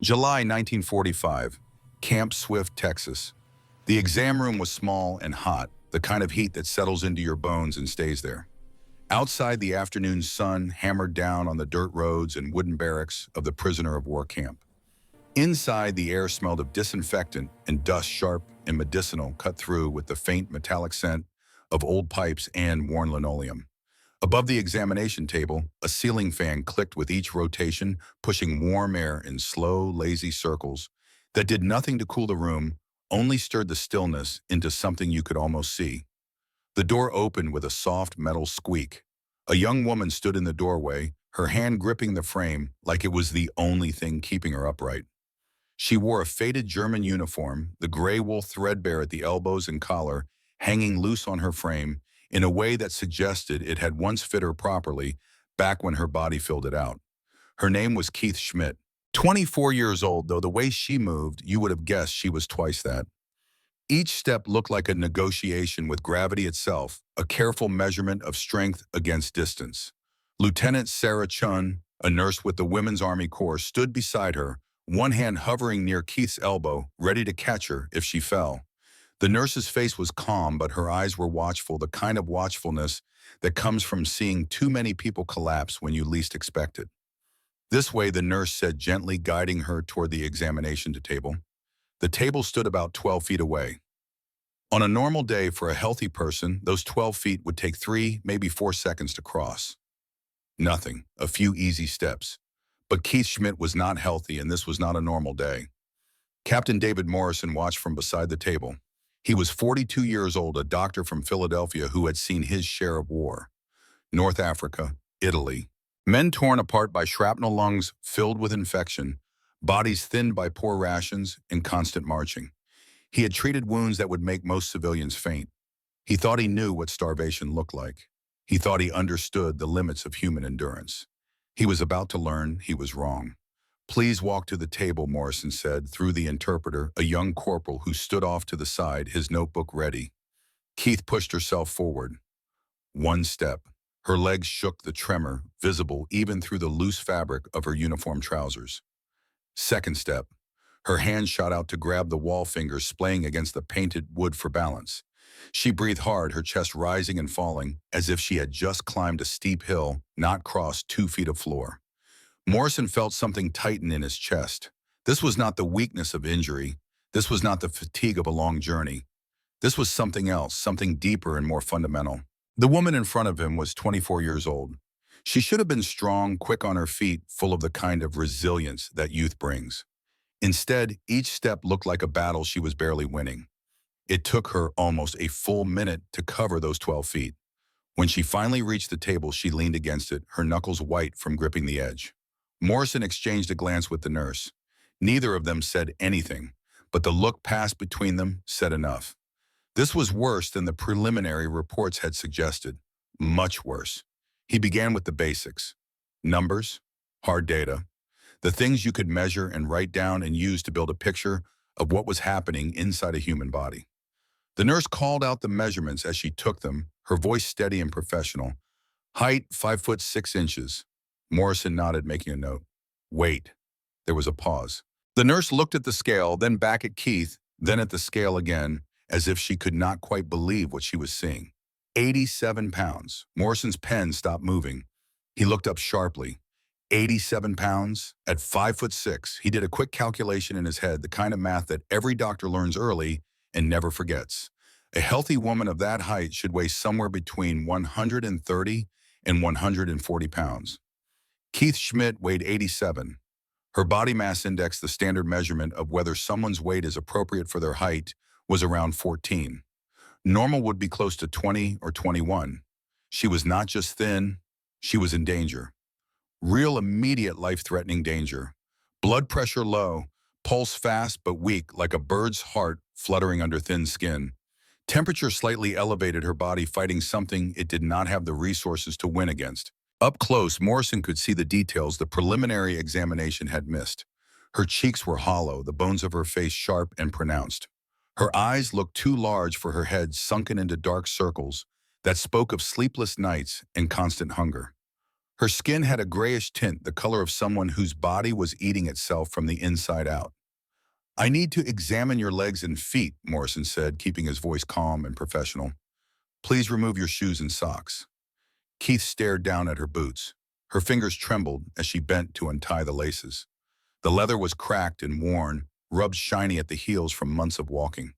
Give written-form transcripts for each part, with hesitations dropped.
July 1945, Camp Swift, Texas. The exam room was small and hot, the kind of heat that settles into your bones and stays there. Outside, the afternoon sun hammered down on the dirt roads and wooden barracks of the prisoner of war camp. Inside, the air smelled of disinfectant and dust sharp and medicinal cut through with the faint metallic scent of old pipes and worn linoleum. Above the examination table, a ceiling fan clicked with each rotation, pushing warm air in slow, lazy circles that did nothing to cool the room, only stirred the stillness into something you could almost see. The door opened with a soft metal squeak. A young woman stood in the doorway, her hand gripping the frame like it was the only thing keeping her upright. She wore a faded German uniform, the gray wool threadbare at the elbows and collar, hanging loose on her frame in a way that suggested it had once fit her properly back when her body filled it out. Her name was Keith Schmidt. 24 years old, though the way she moved, you would have guessed she was twice that. Each step looked like a negotiation with gravity itself, a careful measurement of strength against distance. Lieutenant Sarah Chun, a nurse with the Women's Army Corps, stood beside her, one hand hovering near Keith's elbow, ready to catch her if she fell. The nurse's face was calm, but her eyes were watchful, the kind of watchfulness that comes from seeing too many people collapse when you least expect it. This way, the nurse said, gently guiding her toward the examination table. The table stood about 12 feet away. On a normal day for a healthy person, those 12 feet would take 3, maybe 4 seconds to cross. Nothing, a few easy steps. But Keith Schmidt was not healthy, and this was not a normal day. Captain David Morrison watched from beside the table. He was 42 years old, a doctor from Philadelphia who had seen his share of war. North Africa, Italy. Men torn apart by shrapnel, lungs filled with infection, bodies thinned by poor rations and constant marching. He had treated wounds that would make most civilians faint. He thought he knew what starvation looked like. He thought he understood the limits of human endurance. He was about to learn he was wrong. "Please walk to the table," Morrison said, through the interpreter, a young corporal who stood off to the side, his notebook ready. Keith pushed herself forward. One step. Her legs shook, the tremor visible even through the loose fabric of her uniform trousers. Second step. Her hand shot out to grab the wall fingers splaying against the painted wood for balance. She breathed hard, her chest rising and falling, as if she had just climbed a steep hill, not crossed 2 feet of floor. Morrison felt something tighten in his chest. This was not the weakness of injury. This was not the fatigue of a long journey. This was something else, something deeper and more fundamental. The woman in front of him was 24 years old. She should have been strong, quick on her feet, full of the kind of resilience that youth brings. Instead, each step looked like a battle she was barely winning. It took her almost a full minute to cover those 12 feet. When she finally reached the table, she leaned against it, her knuckles white from gripping the edge. Morrison exchanged a glance with the nurse. Neither of them said anything, but the look passed between them said enough. This was worse than the preliminary reports had suggested. Much worse. He began with the basics. Numbers, hard data, the things you could measure and write down and use to build a picture of what was happening inside a human body. The nurse called out the measurements as she took them, her voice steady and professional. Height, 5'6". Morrison nodded, making a note. Weight. There was a pause. The nurse looked at the scale, then back at Keith, then at the scale again, as if she could not quite believe what she was seeing. 87 pounds. Morrison's pen stopped moving. He looked up sharply. 87 pounds? At 5'6", he did a quick calculation in his head, the kind of math that every doctor learns early and never forgets. A healthy woman of that height should weigh somewhere between 130 and 140 pounds. Keith Schmidt weighed 87. Her body mass index, the standard measurement of whether someone's weight is appropriate for their height, was around 14. Normal would be close to 20 or 21. She was not just thin, she was in danger. Real immediate life-threatening danger. Blood pressure low, pulse fast but weak like a bird's heart fluttering under thin skin. Temperature slightly elevated, her body fighting something it did not have the resources to win against. Up close, Morrison could see the details the preliminary examination had missed. Her cheeks were hollow, the bones of her face sharp and pronounced. Her eyes looked too large for her head, sunken into dark circles that spoke of sleepless nights and constant hunger. Her skin had a grayish tint, the color of someone whose body was eating itself from the inside out. "I need to examine your legs and feet," Morrison said, keeping his voice calm and professional. "Please remove your shoes and socks." Keith stared down at her boots. Her fingers trembled as she bent to untie the laces. The leather was cracked and worn, rubbed shiny at the heels from months of walking.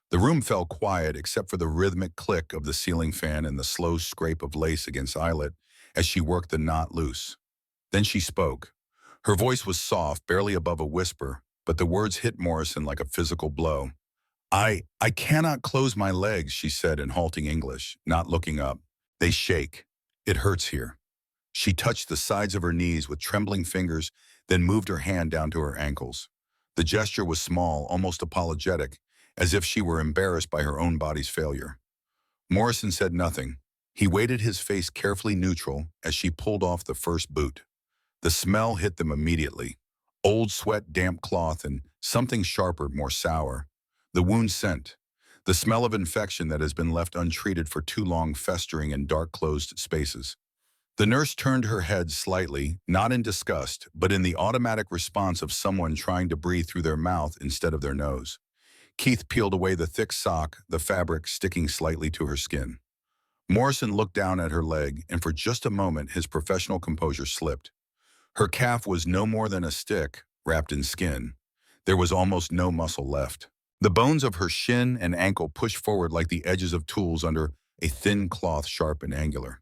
The room fell quiet except for the rhythmic click of the ceiling fan and the slow scrape of lace against eyelet as she worked the knot loose. Then she spoke. Her voice was soft, barely above a whisper, but the words hit Morrison like a physical blow. I cannot close my legs," she said in halting English, not looking up. "They shake. It hurts here." She touched the sides of her knees with trembling fingers, then moved her hand down to her ankles. The gesture was small, almost apologetic, as if she were embarrassed by her own body's failure. Morrison said nothing. He waited, his face carefully neutral, as she pulled off the first boot. The smell hit them immediately. Old sweat, damp cloth, and something sharper, more sour. The wound scent. The smell of infection that has been left untreated for too long, festering in dark, closed spaces. The nurse turned her head slightly, not in disgust, but in the automatic response of someone trying to breathe through their mouth instead of their nose. Keith peeled away the thick sock, the fabric sticking slightly to her skin. Morrison looked down at her leg, and for just a moment his professional composure slipped. Her calf was no more than a stick, wrapped in skin. There was almost no muscle left. The bones of her shin and ankle pushed forward like the edges of tools under a thin cloth, sharp and angular.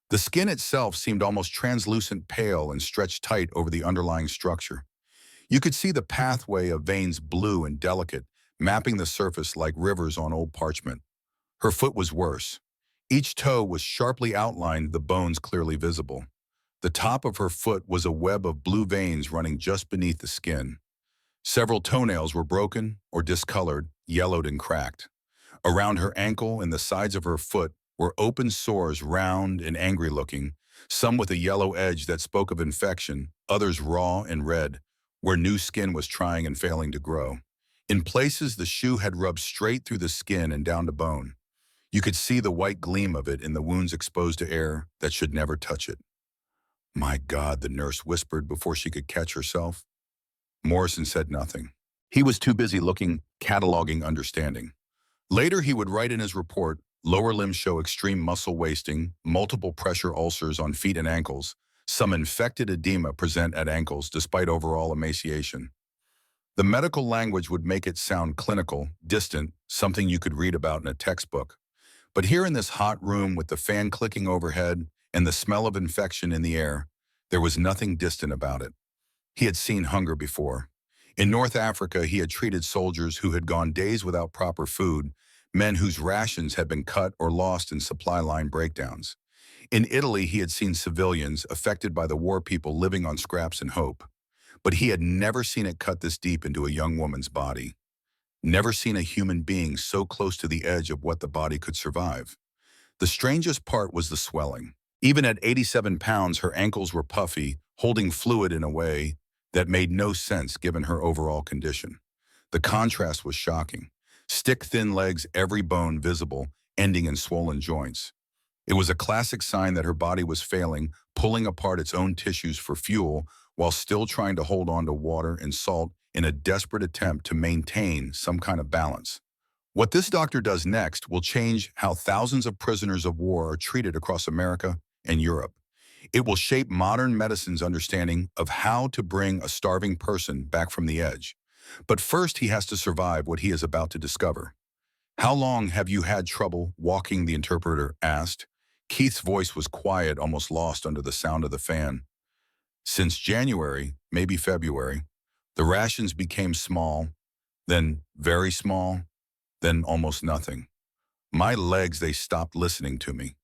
The skin itself seemed almost translucent, pale, and stretched tight over the underlying structure. You could see the pathway of veins, blue and delicate, mapping the surface like rivers on old parchment. Her foot was worse. Each toe was sharply outlined, the bones clearly visible. The top of her foot was a web of blue veins running just beneath the skin. Several toenails were broken or discolored, yellowed and cracked. Around her ankle and the sides of her foot were open sores, round and angry-looking, some with a yellow edge that spoke of infection, others raw and red, where new skin was trying and failing to grow. In places, the shoe had rubbed straight through the skin and down to bone. You could see the white gleam of it in the wounds exposed to air that should never touch it. "My God," the nurse whispered before she could catch herself. Morrison said nothing. He was too busy looking, cataloging, understanding. Later, he would write in his report, "Lower limbs show extreme muscle wasting, multiple pressure ulcers on feet and ankles. Some infected edema present at ankles despite overall emaciation." The medical language would make it sound clinical, distant, something you could read about in a textbook. But here in this hot room with the fan clicking overhead and the smell of infection in the air, there was nothing distant about it. He had seen hunger before. In North Africa, he had treated soldiers who had gone days without proper food, men whose rations had been cut or lost in supply line breakdowns. In Italy, he had seen civilians affected by the war, people living on scraps and hope. But he had never seen it cut this deep into a young woman's body. Never seen a human being so close to the edge of what the body could survive. The strangest part was the swelling. Even at 87 pounds, her ankles were puffy, holding fluid in a way that made no sense given her overall condition. The contrast was shocking. Stick-thin legs, every bone visible, ending in swollen joints. It was a classic sign that her body was failing, pulling apart its own tissues for fuel while still trying to hold on to water and salt in a desperate attempt to maintain some kind of balance. What this doctor does next will change how thousands of prisoners of war are treated across America and Europe. It will shape modern medicine's understanding of how to bring a starving person back from the edge. But first, he has to survive what he is about to discover. "How long have you had trouble walking?" the interpreter asked. Keith's voice was quiet, almost lost under the sound of the fan. "Since January, maybe February. The rations became small, then very small, then almost nothing. My legs, they stopped listening to me.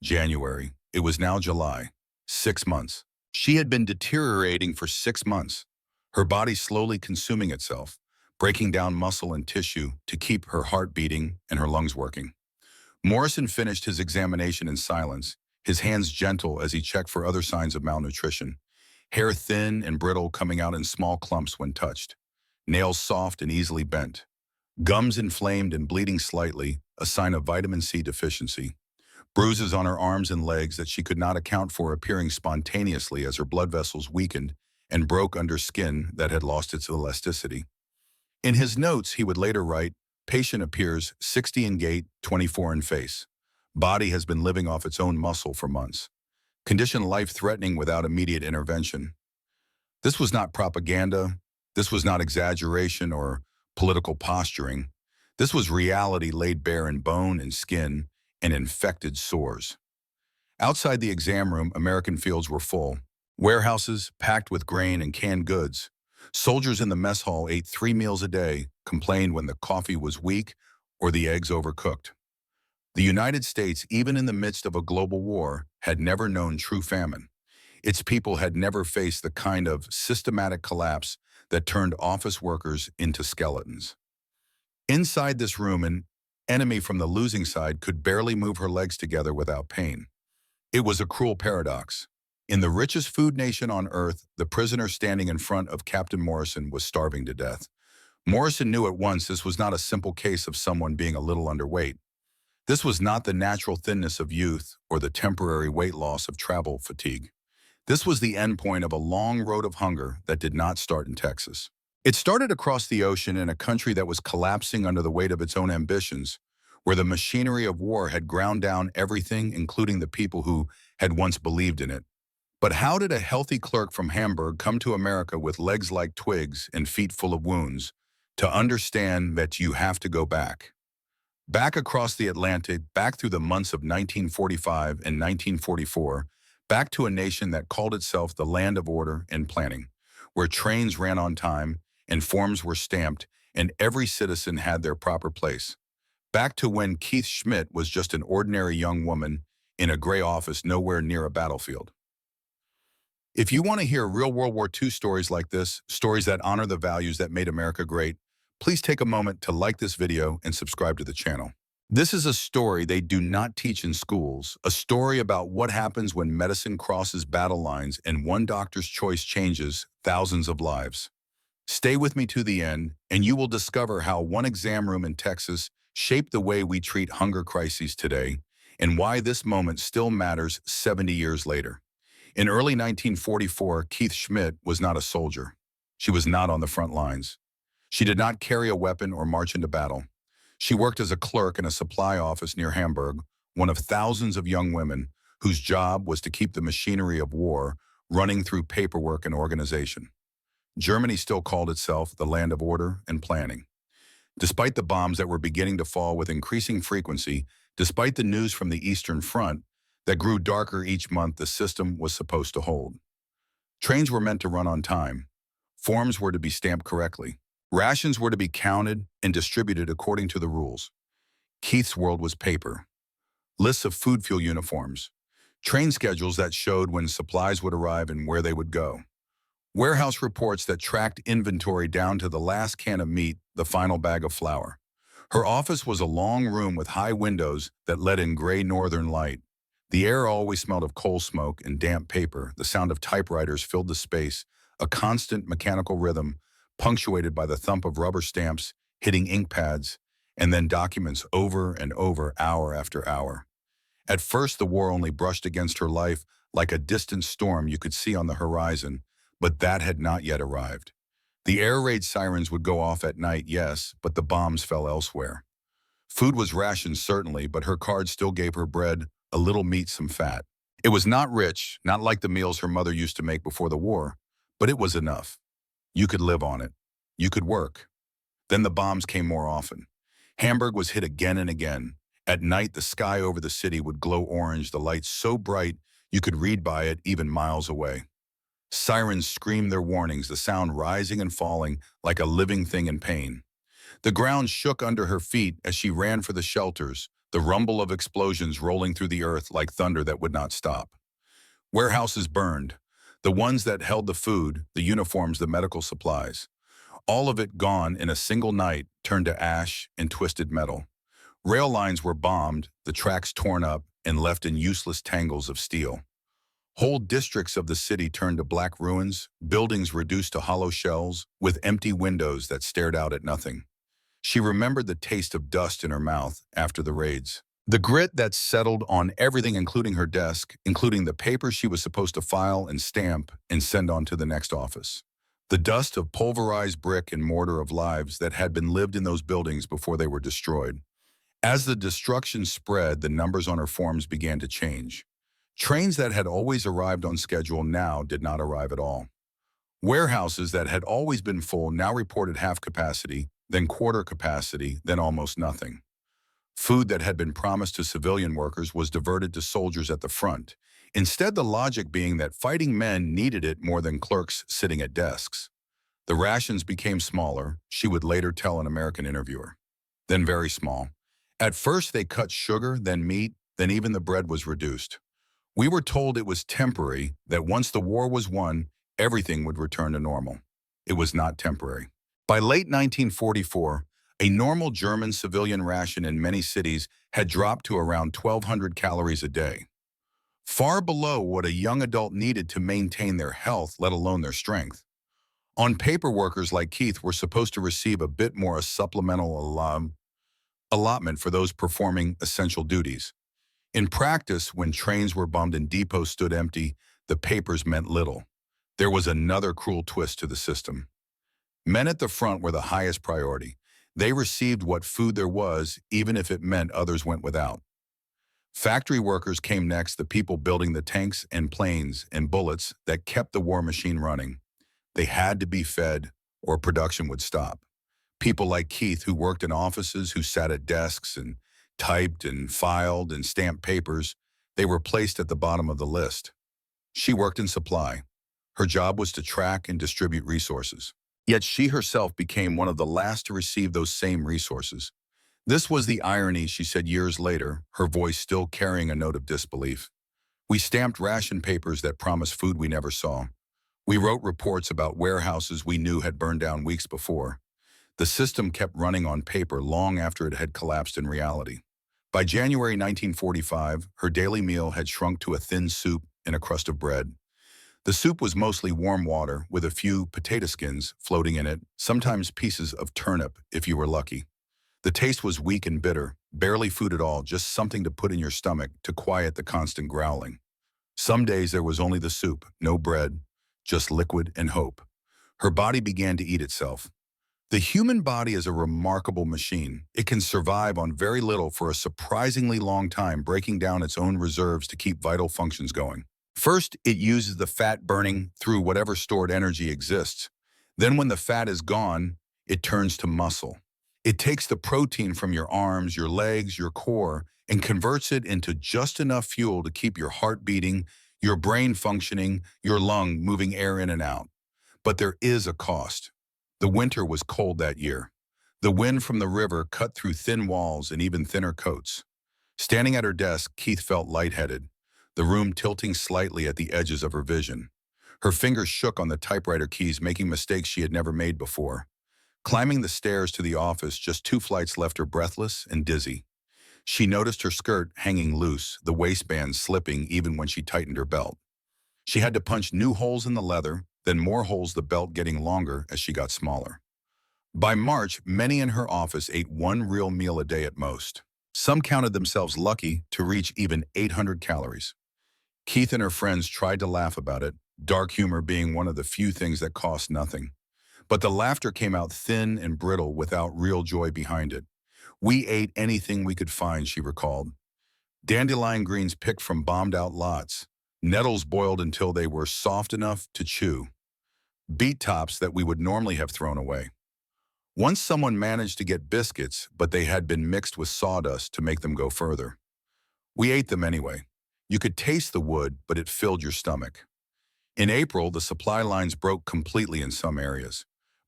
January. It was now July. 6 months. She had been deteriorating for 6 months, her body slowly consuming itself, breaking down muscle and tissue to keep her heart beating and her lungs working." Morrison finished his examination in silence, his hands gentle as he checked for other signs of malnutrition. Hair thin and brittle, coming out in small clumps when touched. Nails soft and easily bent. Gums inflamed and bleeding slightly, a sign of vitamin C deficiency. bruises on her arms and legs that she could not account for appearing spontaneously as her blood vessels weakened and broke under skin that had lost its elasticity. In his notes, he would later write, "Patient appears 60 in gait, 24 in face. Body has been living off its own muscle for months. Condition life-threatening without immediate intervention." This was not propaganda. This was not exaggeration or political posturing. This was reality laid bare in bone and skin and infected sores. Outside the exam room, American fields were full. Warehouses packed with grain and canned goods. Soldiers in the mess hall ate 3 meals a day, complained when the coffee was weak or the eggs overcooked. The United States, even in the midst of a global war, had never known true famine. Its people had never faced the kind of systematic collapse that turned office workers into skeletons. Inside this room, an enemy from the losing side could barely move her legs together without pain. It was a cruel paradox. In the richest food nation on earth, the prisoner standing in front of Captain Morrison was starving to death. Morrison knew at once this was not a simple case of someone being a little underweight. This was not the natural thinness of youth or the temporary weight loss of travel fatigue. This was the endpoint of a long road of hunger that did not start in Texas. It started across the ocean in a country that was collapsing under the weight of its own ambitions, where the machinery of war had ground down everything, including the people who had once believed in it. But how did a healthy clerk from Hamburg come to America with legs like twigs and feet full of wounds to understand that you have to go back? Back across the Atlantic, back through the months of 1945 and 1944, back to a nation that called itself the land of order and planning, where trains ran on time and forms were stamped and every citizen had their proper place. Back to when Keith Schmidt was just an ordinary young woman in a gray office nowhere near a battlefield. If you want to hear real World War II stories like this, stories that honor the values that made America great, please take a moment to like this video and subscribe to the channel. This is a story they do not teach in schools, a story about what happens when medicine crosses battle lines and one doctor's choice changes thousands of lives. Stay with me to the end, and you will discover how one exam room in Texas shaped the way we treat hunger crises today, and why this moment still matters 70 years later. In early 1944, Keith Schmidt was not a soldier. She was not on the front lines. She did not carry a weapon or march into battle. She worked as a clerk in a supply office near Hamburg, one of thousands of young women whose job was to keep the machinery of war running through paperwork and organization. Germany still called itself the land of order and planning. Despite the bombs that were beginning to fall with increasing frequency, despite the news from the Eastern Front that grew darker each month, the system was supposed to hold. Trains were meant to run on time. Forms were to be stamped correctly. Rations were to be counted and distributed according to the rules. Keith's world was paper. Lists of food fuel uniforms. Train schedules that showed when supplies would arrive and where they would go. Warehouse reports that tracked inventory down to the last can of meat, the final bag of flour. Her office was a long room with high windows that let in gray northern light. The air always smelled of coal smoke and damp paper. The sound of typewriters filled the space, a constant mechanical rhythm punctuated by the thump of rubber stamps hitting ink pads, and then documents over and over, hour after hour. At first, the war only brushed against her life like a distant storm you could see on the horizon, but that had not yet arrived. The air raid sirens would go off at night, yes, but the bombs fell elsewhere. Food was rationed, certainly, but her card still gave her bread, a little meat, some fat. It was not rich, not like the meals her mother used to make before the war, but it was enough. You could live on it. You could work. Then the bombs came more often. Hamburg was hit again and again. At night, the sky over the city would glow orange, the lights so bright you could read by it even miles away. Sirens screamed their warnings, the sound rising and falling like a living thing in pain. The ground shook under her feet as she ran for the shelters, the rumble of explosions rolling through the earth like thunder that would not stop. Warehouses burned, the ones that held the food, the uniforms, the medical supplies. All of it gone in a single night, turned to ash and twisted metal. Rail lines were bombed, the tracks torn up and left in useless tangles of steel. Whole districts of the city turned to black ruins, buildings reduced to hollow shells, with empty windows that stared out at nothing. She remembered the taste of dust in her mouth after the raids, The grit that settled on everything, including her desk, including the paper she was supposed to file and stamp and send on to the next office. The dust of pulverized brick and mortar of lives that had been lived in those buildings before they were destroyed. As the destruction spread, the numbers on her forms began to change. Trains that had always arrived on schedule now did not arrive at all. Warehouses that had always been full now reported half capacity, then quarter capacity, then almost nothing. Food that had been promised to civilian workers was diverted to soldiers at the front. Instead, the logic being that fighting men needed it more than clerks sitting at desks. The rations became smaller, she would later tell an American interviewer. Then very small. At first, they cut sugar, then meat, then even the bread was reduced. We were told it was temporary, that once the war was won, everything would return to normal. It was not temporary. By late 1944, a normal German civilian ration in many cities had dropped to around 1,200 calories a day, far below what a young adult needed to maintain their health, let alone their strength. On paper, workers like Keith were supposed to receive a bit more a supplemental allotment for those performing essential duties. In practice, when trains were bummed and depots stood empty, the papers meant little. There was another cruel twist to the system. Men at the front were the highest priority. They received what food there was, even if it meant others went without. Factory workers came next, the people building the tanks and planes and bullets that kept the war machine running. They had to be fed, or production would stop. People like Keith, who worked in offices, who sat at desks and typed and filed and stamped papers, they were placed at the bottom of the list. She worked in supply. Her job was to track and distribute resources. Yet she herself became one of the last to receive those same resources. This was the irony, she said years later, her voice still carrying a note of disbelief. We stamped ration papers that promised food we never saw. We wrote reports about warehouses we knew had burned down weeks before. The system kept running on paper long after it had collapsed in reality. By January 1945, her daily meal had shrunk to a thin soup and a crust of bread. The soup was mostly warm water with a few potato skins floating in it, sometimes pieces of turnip if you were lucky. The taste was weak and bitter, barely food at all, just something to put in your stomach to quiet the constant growling. Some days there was only the soup, no bread, just liquid and hope. Her body began to eat itself. The human body is a remarkable machine. It can survive on very little for a surprisingly long time, breaking down its own reserves to keep vital functions going. First, it uses the fat burning through whatever stored energy exists. Then when the fat is gone, it turns to muscle. It takes the protein from your arms, your legs, your core, and converts it into just enough fuel to keep your heart beating, your brain functioning, your lung moving air in and out. But there is a cost. The winter was cold that year. The wind from the river cut through thin walls and even thinner coats. Standing at her desk, Keith felt lightheaded, the room tilting slightly at the edges of her vision. Her fingers shook on the typewriter keys, making mistakes she had never made before. Climbing the stairs to the office, just 2 flights left her breathless and dizzy. She noticed her skirt hanging loose, the waistband slipping even when she tightened her belt. She had to punch new holes in the leather, then more holes, the belt getting longer as she got smaller. By March, many in her office ate 1 real meal a day at most. Some counted themselves lucky to reach even 800 calories. Keith and her friends tried to laugh about it, dark humor being one of the few things that cost nothing. But the laughter came out thin and brittle without real joy behind it. We ate anything we could find, she recalled. Dandelion greens picked from bombed-out lots, nettles boiled until they were soft enough to chew, beet tops that we would normally have thrown away. Once someone managed to get biscuits, but they had been mixed with sawdust to make them go further. We ate them anyway. You could taste the wood, but it filled your stomach. In April, the supply lines broke completely in some areas.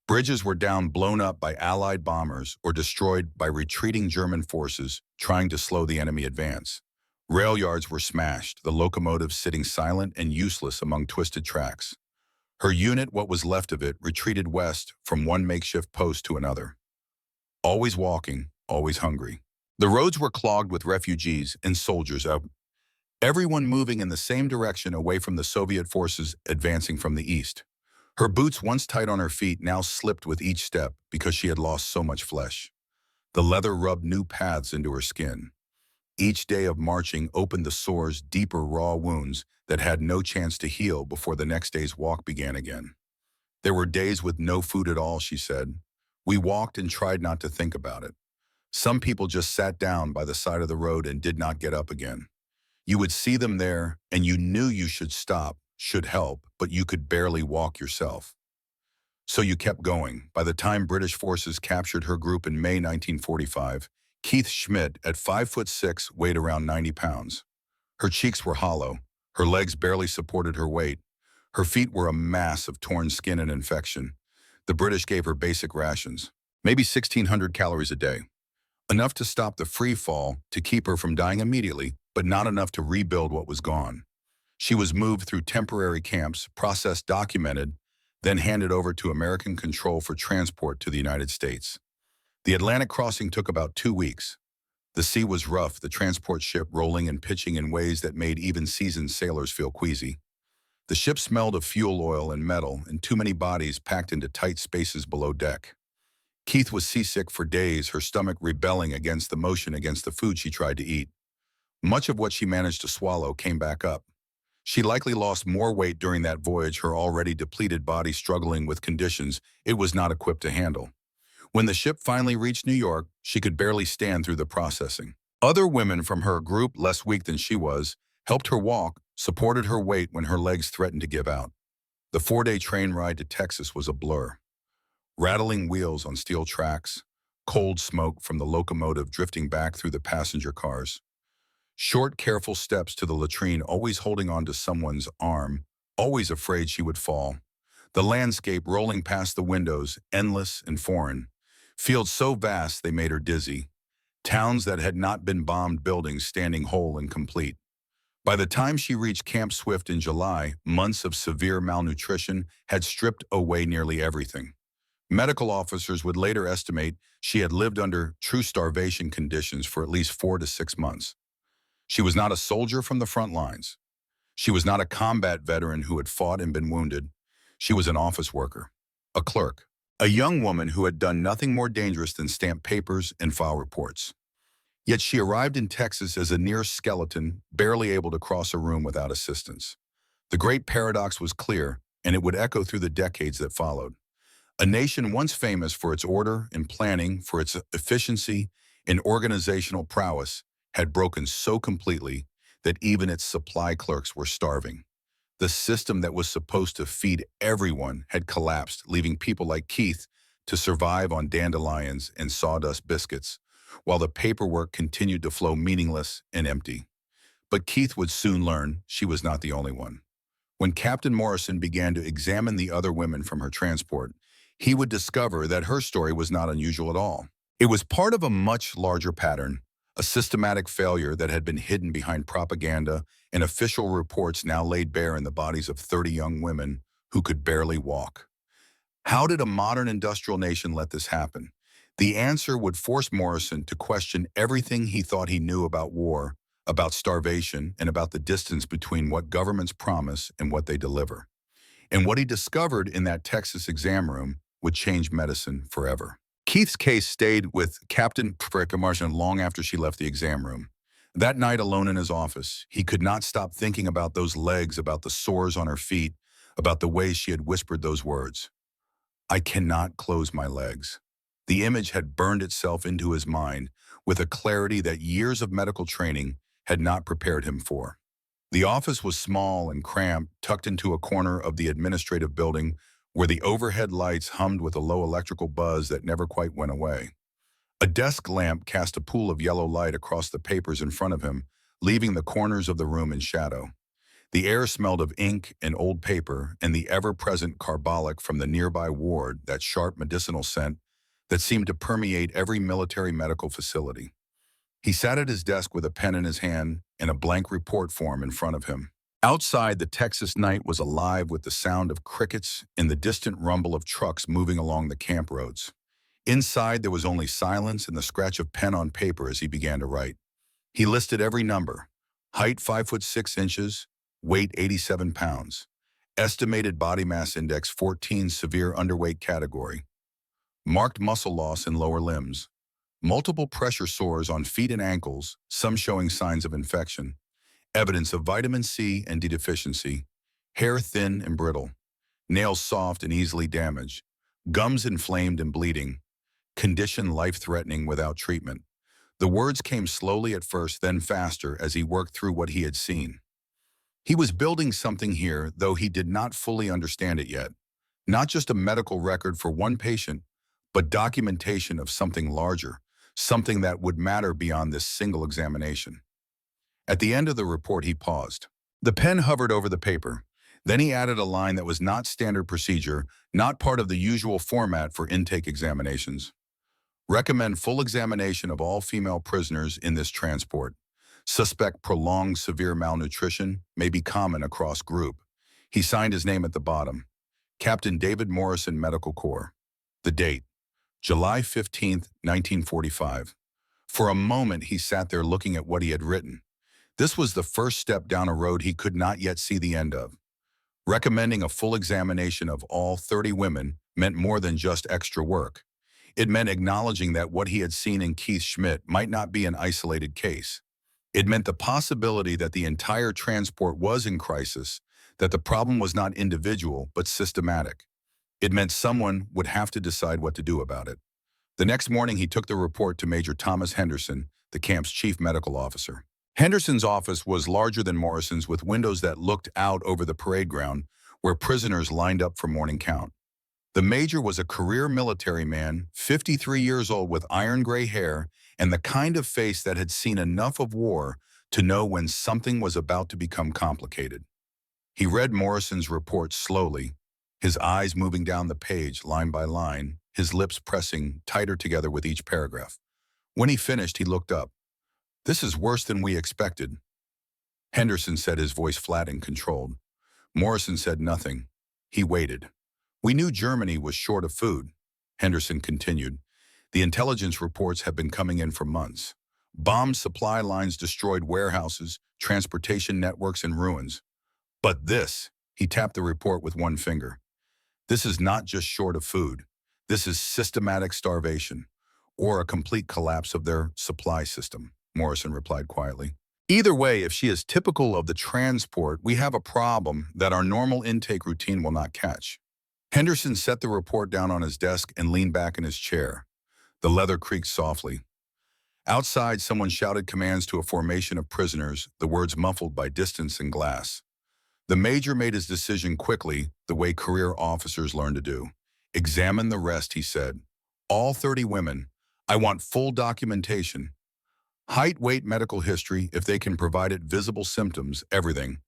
Bridges were down, blown up by Allied bombers or destroyed by retreating German forces trying to slow the enemy advance. Rail yards were smashed, the locomotives sitting silent and useless among twisted tracks. Her unit, what was left of it, retreated west from one makeshift post to another. Always walking, always hungry. The roads were clogged with refugees and soldiers, everyone moving in the same direction away from the Soviet forces advancing from the east. Her boots, once tight on her feet, now slipped with each step because she had lost so much flesh. The leather rubbed new paths into her skin. Each day of marching opened the sore's deeper, raw wounds that had no chance to heal before the next day's walk began again. There were days with no food at all, she said. We walked and tried not to think about it. Some people just sat down by the side of the road and did not get up again. You would see them there, and you knew you should stop, should help, but you could barely walk yourself. So you kept going. By the time British forces captured her group in May 1945, Keith Schmidt, at 5'6", weighed around 90 pounds. Her cheeks were hollow. Her legs barely supported her weight. Her feet were a mass of torn skin and infection. The British gave her basic rations, maybe 1,600 calories a day. Enough to stop the free fall, to keep her from dying immediately, but not enough to rebuild what was gone. She was moved through temporary camps, processed, documented, then handed over to American control for transport to the United States. The Atlantic crossing took about 2 weeks. The sea was rough, the transport ship rolling and pitching in ways that made even seasoned sailors feel queasy. The ship smelled of fuel oil and metal, and too many bodies packed into tight spaces below deck. Keith was seasick for days, her stomach rebelling against the motion, against the food she tried to eat. Much of what she managed to swallow came back up. She likely lost more weight during that voyage, her already depleted body struggling with conditions it was not equipped to handle. When the ship finally reached New York, she could barely stand through the processing. Other women from her group, less weak than she was, helped her walk, supported her weight when her legs threatened to give out. The 4-day train ride to Texas was a blur. Rattling wheels on steel tracks, cold smoke from the locomotive drifting back through the passenger cars. Short, careful steps to the latrine, always holding on to someone's arm, always afraid she would fall. The landscape rolling past the windows, endless and foreign. Fields so vast they made her dizzy. Towns that had not been bombed, buildings standing whole and complete. By the time she reached Camp Swift in July, months of severe malnutrition had stripped away nearly everything. Medical officers would later estimate she had lived under true starvation conditions for at least 4 to 6 months. She was not a soldier from the front lines. She was not a combat veteran who had fought and been wounded. She was an office worker, a clerk, a young woman who had done nothing more dangerous than stamp papers and file reports. Yet she arrived in Texas as a near skeleton, barely able to cross a room without assistance. The great paradox was clear, and it would echo through the decades that followed. A nation once famous for its order and planning, for its efficiency and organizational prowess, had broken so completely that even its supply clerks were starving. The system that was supposed to feed everyone had collapsed, leaving people like Keith to survive on dandelions and sawdust biscuits, while the paperwork continued to flow meaningless and empty. But Keith would soon learn she was not the only one. When Captain Morrison began to examine the other women from her transport, he would discover that her story was not unusual at all. It was part of a much larger pattern, a systematic failure that had been hidden behind propaganda and official reports now laid bare in the bodies of 30 young women who could barely walk. How did a modern industrial nation let this happen? The answer would force Morrison to question everything he thought he knew about war, about starvation, and about the distance between what governments promise and what they deliver. And what he discovered in that Texas exam room would change medicine forever. Keith's case stayed with Captain Morrison long after she left the exam room. That night, alone in his office, he could not stop thinking about those legs, about the sores on her feet, about the way she had whispered those words. I cannot close my legs. The image had burned itself into his mind with a clarity that years of medical training had not prepared him for. The office was small and cramped, tucked into a corner of the administrative building where the overhead lights hummed with a low electrical buzz that never quite went away. A desk lamp cast a pool of yellow light across the papers in front of him, leaving the corners of the room in shadow. The air smelled of ink and old paper and the ever-present carbolic from the nearby ward, that sharp medicinal scent that seemed to permeate every military medical facility. He sat at his desk with a pen in his hand and a blank report form in front of him. Outside, the Texas night was alive with the sound of crickets and the distant rumble of trucks moving along the camp roads. Inside, there was only silence and the scratch of pen on paper as he began to write. He listed every number: height 5'6", weight 87 pounds, estimated body mass index 14, severe underweight category, marked muscle loss in lower limbs, Multiple pressure sores on feet and ankles, some showing signs of infection. Evidence of vitamin C and D deficiency. Hair thin and brittle. Nails soft and easily damaged. Gums inflamed and bleeding. Condition life-threatening without treatment. The words came slowly at first, then faster as he worked through what he had seen. He was building something here, though he did not fully understand it yet. Not just a medical record for one patient, but documentation of something larger, something that would matter beyond this single examination. At the end of the report, he paused. The pen hovered over the paper. Then he added a line that was not standard procedure, not part of the usual format for intake examinations. Recommend full examination of all female prisoners in this transport. Suspect prolonged severe malnutrition may be common across group. He signed his name at the bottom. Captain David Morrison, Medical Corps. The date, July 15th, 1945. For a moment, he sat there looking at what he had written. This was the first step down a road he could not yet see the end of. Recommending a full examination of all 30 women meant more than just extra work. It meant acknowledging that what he had seen in Keith Schmidt might not be an isolated case. It meant the possibility that the entire transport was in crisis, that the problem was not individual but systematic. It meant someone would have to decide what to do about it. The next morning, he took the report to Major Thomas Henderson, the camp's chief medical officer. Henderson's office was larger than Morrison's, with windows that looked out over the parade ground where prisoners lined up for morning count. The major was a career military man, 53 years old, with iron gray hair and the kind of face that had seen enough of war to know when something was about to become complicated. He read Morrison's report slowly, his eyes moving down the page line by line, his lips pressing tighter together with each paragraph. When he finished, he looked up. "This is worse than we expected," Henderson said, his voice flat and controlled. Morrison said nothing. He waited. "We knew Germany was short of food," Henderson continued. "The intelligence reports have been coming in for months. Bombed supply lines destroyed warehouses, transportation networks in ruins. But this," he tapped the report with one finger, "this is not just short of food. This is systematic starvation, or a complete collapse of their supply system," Morrison replied quietly. "Either way, if she is typical of the transport, we have a problem that our normal intake routine will not catch." Henderson set the report down on his desk and leaned back in his chair. The leather creaked softly. Outside, someone shouted commands to a formation of prisoners, the words muffled by distance and glass. The major made his decision quickly, the way career officers learn to do. "Examine the rest," he said. "All 30 women. I want full documentation. Height, weight, medical history, if they can provide it, visible symptoms, everything.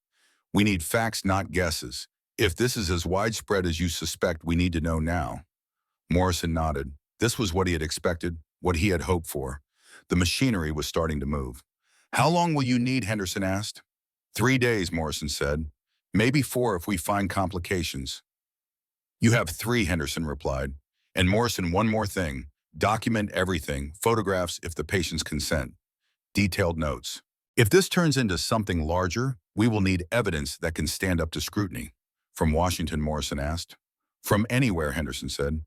We need facts, not guesses. If this is as widespread as you suspect, we need to know now." Morrison nodded. This was what he had expected, what he had hoped for. The machinery was starting to move. "How long will you need?" Henderson asked. 3 days, Morrison said. "Maybe 4 if we find complications." "You have 3, Henderson replied. "And Morrison, one more thing. Document everything, photographs if the patients consent. Detailed notes. If this turns into something larger, we will need evidence that can stand up to scrutiny." "From Washington?" Morrison asked. "From anywhere," Henderson said.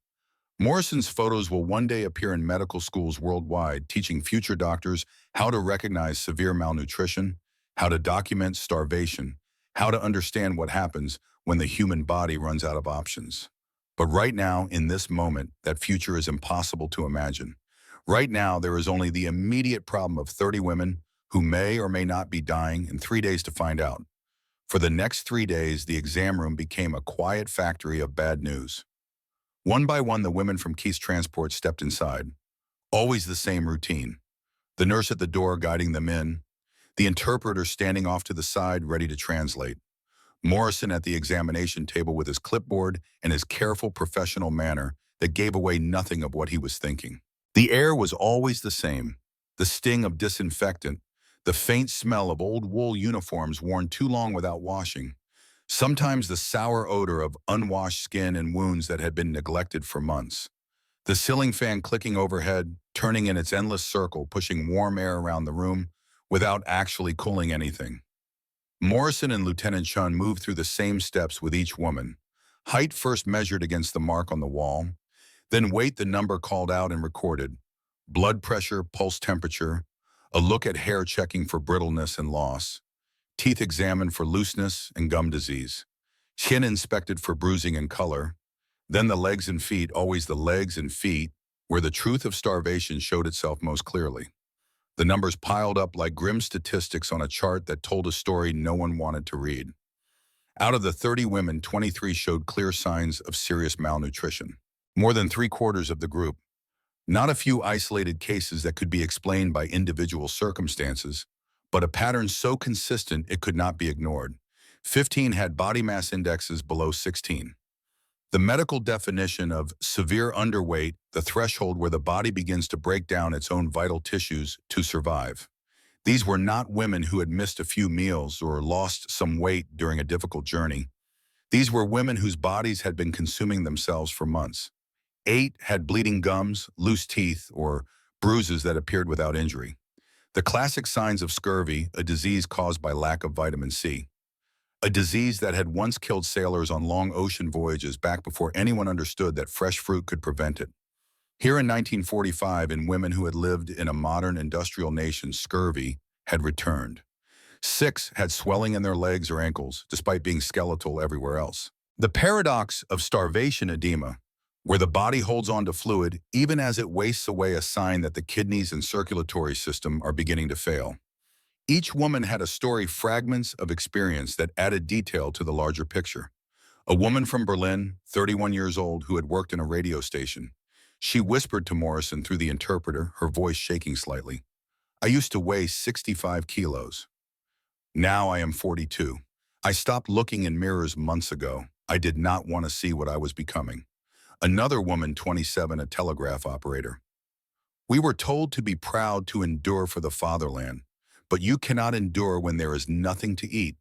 "Morrison's photos will one day appear in medical schools worldwide, teaching future doctors how to recognize severe malnutrition, how to document starvation, how to understand what happens when the human body runs out of options. But right now, in this moment, that future is impossible to imagine. Right now, there is only the immediate problem of 30 women who may or may not be dying in 3 days to find out." For the next 3 days, the exam room became a quiet factory of bad news. One by one, the women from Keith's transport stepped inside. Always the same routine. The nurse at the door guiding them in. The interpreter standing off to the side, ready to translate. Morrison at the examination table with his clipboard and his careful professional manner that gave away nothing of what he was thinking. The air was always the same. The sting of disinfectant, the faint smell of old wool uniforms worn too long without washing. Sometimes the sour odor of unwashed skin and wounds that had been neglected for months. The ceiling fan clicking overhead, turning in its endless circle, pushing warm air around the room without actually cooling anything. Morrison and Lieutenant Chun moved through the same steps with each woman. Height first measured against the mark on the wall, then weight, the number called out and recorded. blood pressure, pulse temperature, a look at hair checking for brittleness and loss, teeth examined for looseness and gum disease, skin inspected for bruising and color, then the legs and feet, always the legs and feet, where the truth of starvation showed itself most clearly. The numbers piled up like grim statistics on a chart that told a story no one wanted to read. Out of the 30 women, 23 showed clear signs of serious malnutrition. More than three-quarters of the group. Not a few isolated cases that could be explained by individual circumstances, but a pattern so consistent it could not be ignored. 15 had body mass indexes below 16. The medical definition of severe underweight, the threshold where the body begins to break down its own vital tissues to survive. These were not women who had missed a few meals or lost some weight during a difficult journey. These were women whose bodies had been consuming themselves for months. 8 had bleeding gums, loose teeth, or bruises that appeared without injury. The classic signs of scurvy, a disease caused by lack of vitamin C. A disease that had once killed sailors on long ocean voyages back before anyone understood that fresh fruit could prevent it. Here in 1945, in women who had lived in a modern industrial nation, scurvy had returned. 6 had swelling in their legs or ankles, despite being skeletal everywhere else. The paradox of starvation edema, where the body holds on to fluid even as it wastes away, a sign that the kidneys and circulatory system are beginning to fail. Each woman had a story, fragments of experience that added detail to the larger picture. A woman from Berlin, 31 years old, who had worked in a radio station. She whispered to Morrison through the interpreter, her voice shaking slightly. "I used to weigh 65 kilos. Now I am 42. I stopped looking in mirrors months ago. I did not want to see what I was becoming." Another woman, 27, a telegraph operator. "We were told to be proud to endure for the fatherland, but you cannot endure when there is nothing to eat.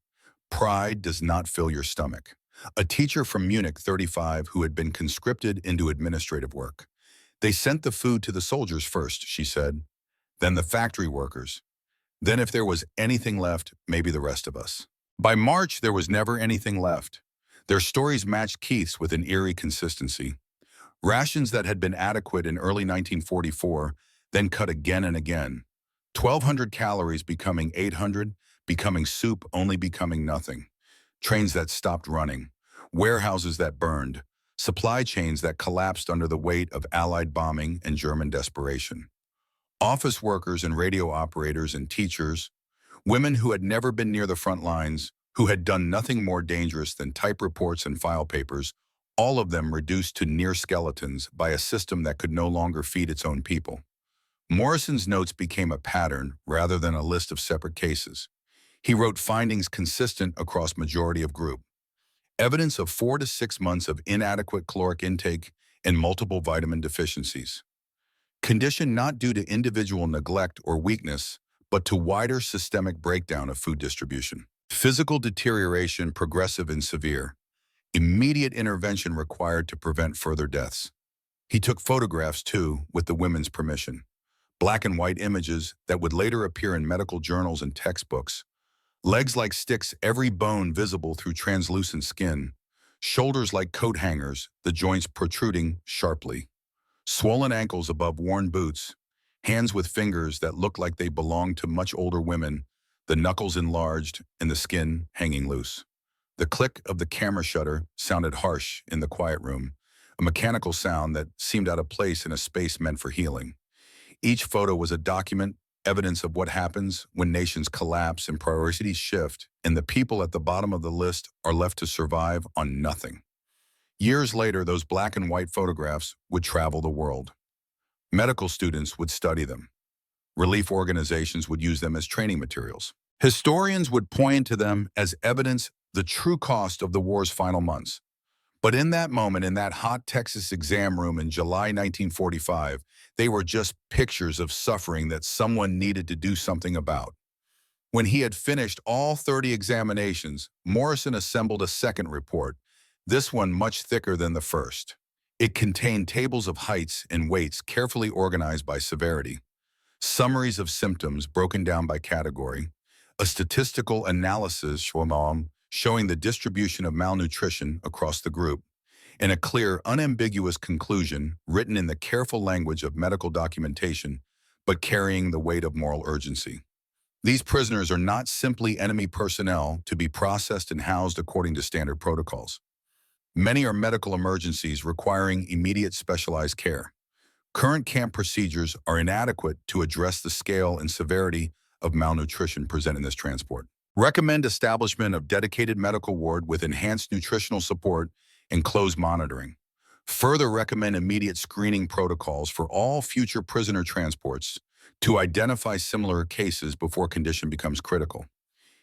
Pride does not fill your stomach." A teacher from Munich, 35, who had been conscripted into administrative work. "They sent the food to the soldiers first," she said, "then the factory workers. Then if there was anything left, maybe the rest of us." By March, there was never anything left. Their stories matched Keith's with an eerie consistency. Rations that had been adequate in early 1944, then cut again and again. 1,200 calories becoming 800, becoming soup, only becoming nothing. Trains that stopped running, warehouses that burned, supply chains that collapsed under the weight of Allied bombing and German desperation. Office workers and radio operators and teachers, women who had never been near the front lines, who had done nothing more dangerous than type reports and file papers, all of them reduced to near skeletons by a system that could no longer feed its own people. Morrison's notes became a pattern rather than a list of separate cases. He wrote findings consistent across majority of group. Evidence of 4 to 6 months of inadequate caloric intake and multiple vitamin deficiencies. Condition not due to individual neglect or weakness, but to wider systemic breakdown of food distribution. Physical deterioration, progressive and severe. Immediate intervention required to prevent further deaths. He took photographs, too, with the women's permission. Black and white images that would later appear in medical journals and textbooks. Legs like sticks, every bone visible through translucent skin. Shoulders like coat hangers, the joints protruding sharply. Swollen ankles above worn boots. Hands with fingers that looked like they belonged to much older women, the knuckles enlarged and the skin hanging loose. The click of the camera shutter sounded harsh in the quiet room, a mechanical sound that seemed out of place in a space meant for healing. Each photo was a document, evidence of what happens when nations collapse and priorities shift, and the people at the bottom of the list are left to survive on nothing. Years later, those black and white photographs would travel the world. Medical students would study them. Relief organizations would use them as training materials. Historians would point to them as evidence the true cost of the war's final months. But in that moment, in that hot Texas exam room in July 1945, they were just pictures of suffering that someone needed to do something about. When he had finished all 30 examinations, Morrison assembled a second report, this one much thicker than the first. It contained tables of heights and weights carefully organized by severity, summaries of symptoms broken down by category, a statistical analysis showing the distribution of malnutrition across the group. in a clear, unambiguous conclusion written in the careful language of medical documentation, but carrying the weight of moral urgency. These prisoners are not simply enemy personnel to be processed and housed according to standard protocols. Many are medical emergencies requiring immediate specialized care. Current camp procedures are inadequate to address the scale and severity of malnutrition present in this transport. Recommend establishment of dedicated medical ward with enhanced nutritional support and close monitoring. Further recommend immediate screening protocols for all future prisoner transports to identify similar cases before condition becomes critical.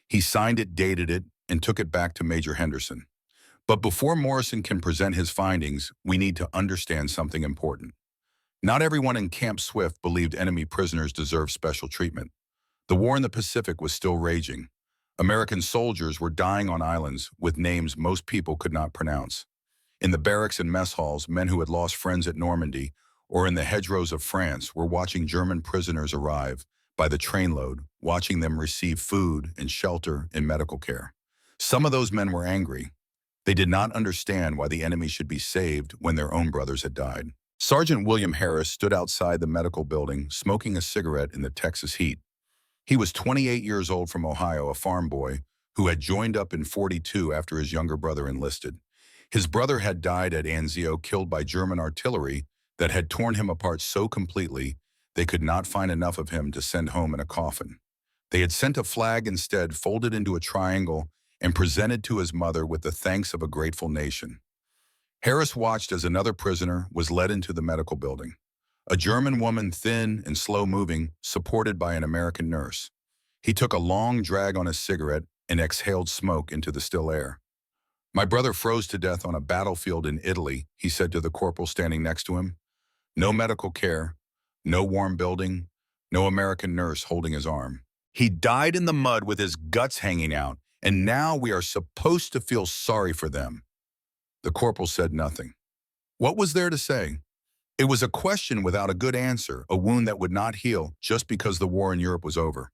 He signed it, dated it, and took it back to Major Henderson. But before Morrison can present his findings, we need to understand something important. Not everyone in Camp Swift believed enemy prisoners deserved special treatment. The war in the Pacific was still raging. American soldiers were dying on islands with names most people could not pronounce. In the barracks and mess halls, men who had lost friends at Normandy or in the hedgerows of France were watching German prisoners arrive by the trainload, watching them receive food and shelter and medical care. Some of those men were angry. They did not understand why the enemy should be saved when their own brothers had died. Sergeant William Harris stood outside the medical building, smoking a cigarette in the Texas heat. He was 28 years old from Ohio, a farm boy who had joined up in '42 after his younger brother enlisted. His brother had died at Anzio, killed by German artillery that had torn him apart so completely they could not find enough of him to send home in a coffin. They had sent a flag instead, folded into a triangle, and presented to his mother with the thanks of a grateful nation. Harris watched as another prisoner was led into the medical building. A German woman, thin and slow-moving, supported by an American nurse. He took a long drag on his cigarette and exhaled smoke into the still air. "My brother froze to death on a battlefield in Italy," he said to the corporal standing next to him. No medical care, no warm building, no American nurse holding his arm. "He died in the mud with his guts hanging out, and now we are supposed to feel sorry for them." The corporal said nothing. What was there to say? It was a question without a good answer, a wound that would not heal just because the war in Europe was over.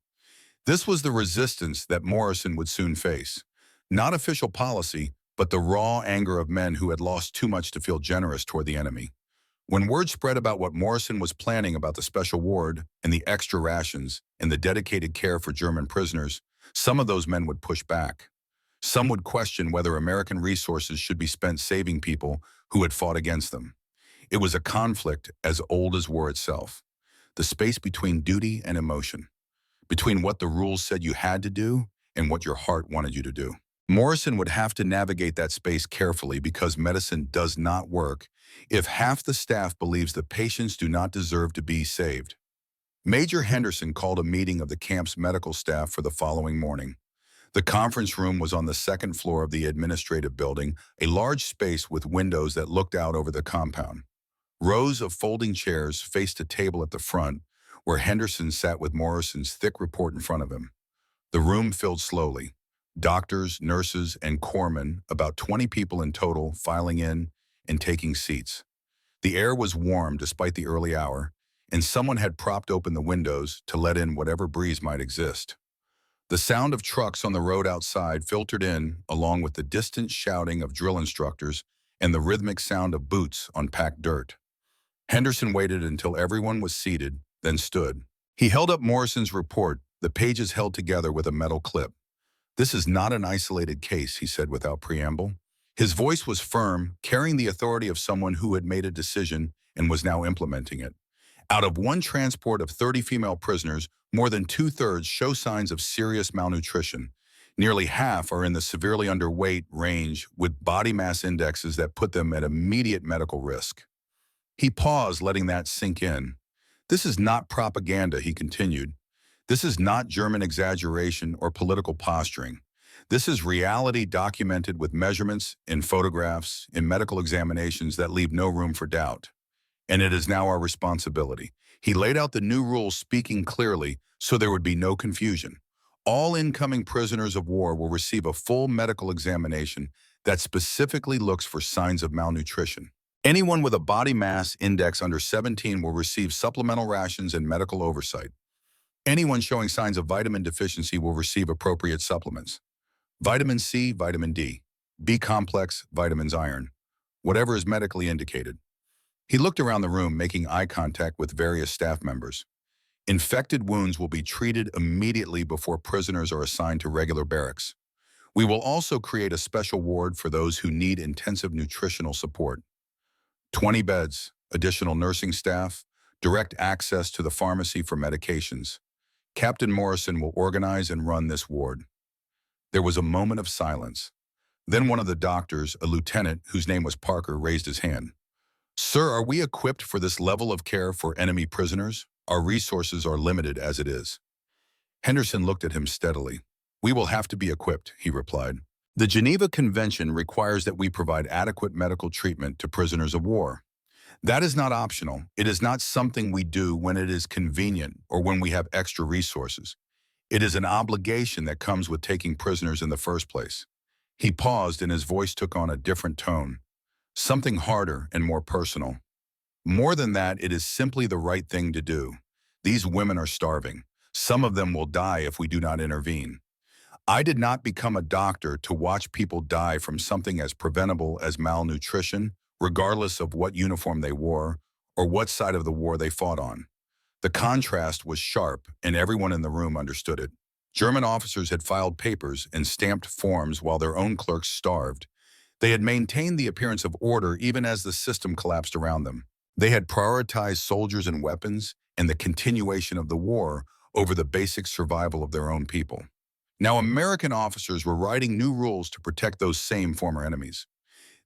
This was the resistance that Morrison would soon face. Not official policy, but the raw anger of men who had lost too much to feel generous toward the enemy. When word spread about what Morrison was planning about the special ward and the extra rations and the dedicated care for German prisoners, some of those men would push back. Some would question whether American resources should be spent saving people who had fought against them. It was a conflict as old as war itself. The space between duty and emotion, between what the rules said you had to do and what your heart wanted you to do. Morrison would have to navigate that space carefully because medicine does not work if half the staff believes the patients do not deserve to be saved. Major Henderson called a meeting of the camp's medical staff for the following morning. The conference room was on the second floor of the administrative building, a large space with windows that looked out over the compound. Rows of folding chairs faced a table at the front, where Henderson sat with Morrison's thick report in front of him. The room filled slowly. Doctors, nurses, and corpsmen, about 20 people in total, filing in and taking seats. The air was warm despite the early hour, and someone had propped open the windows to let in whatever breeze might exist. The sound of trucks on the road outside filtered in, along with the distant shouting of drill instructors and the rhythmic sound of boots on packed dirt. Henderson waited until everyone was seated, then stood. He held up Morrison's report, the pages held together with a metal clip. "This is not an isolated case," he said without preamble. His voice was firm, carrying the authority of someone who had made a decision and was now implementing it. Out of one transport of 30 female prisoners, more than 2/3 show signs of serious malnutrition. Nearly half are in the severely underweight range with body mass indexes that put them at immediate medical risk. He paused, letting that sink in. "This is not propaganda," he continued. "This is not German exaggeration or political posturing. This is reality documented with measurements, in photographs, in medical examinations that leave no room for doubt. And it is now our responsibility." He laid out the new rules, speaking clearly so there would be no confusion. All incoming prisoners of war will receive a full medical examination that specifically looks for signs of malnutrition. Anyone with a body mass index under 17 will receive supplemental rations and medical oversight. Anyone showing signs of vitamin deficiency will receive appropriate supplements. Vitamin C, vitamin D, B-complex, vitamins iron. whatever is medically indicated. He looked around the room, making eye contact with various staff members. Infected wounds will be treated immediately before prisoners are assigned to regular barracks. We will also create a special ward for those who need intensive nutritional support. 20 beds, additional nursing staff, direct access to the pharmacy for medications. Captain Morrison will organize and run this ward. There was a moment of silence. Then one of the doctors, a lieutenant whose name was Parker, raised his hand. "Sir, are we equipped for this level of care for enemy prisoners? Our resources are limited as it is." Henderson looked at him steadily. "We will have to be equipped," he replied. "The Geneva Convention requires that we provide adequate medical treatment to prisoners of war. That is not optional. It is not something we do when it is convenient or when we have extra resources. It is an obligation that comes with taking prisoners in the first place." He paused and his voice took on a different tone, something harder and more personal. "More than that, it is simply the right thing to do. These women are starving. Some of them will die if we do not intervene. I did not become a doctor to watch people die from something as preventable as malnutrition, regardless of what uniform they wore or what side of the war they fought on." The contrast was sharp, and everyone in the room understood it. German officers had filed papers and stamped forms while their own clerks starved. They had maintained the appearance of order even as the system collapsed around them. They had prioritized soldiers and weapons and the continuation of the war over the basic survival of their own people. Now, American officers were writing new rules to protect those same former enemies.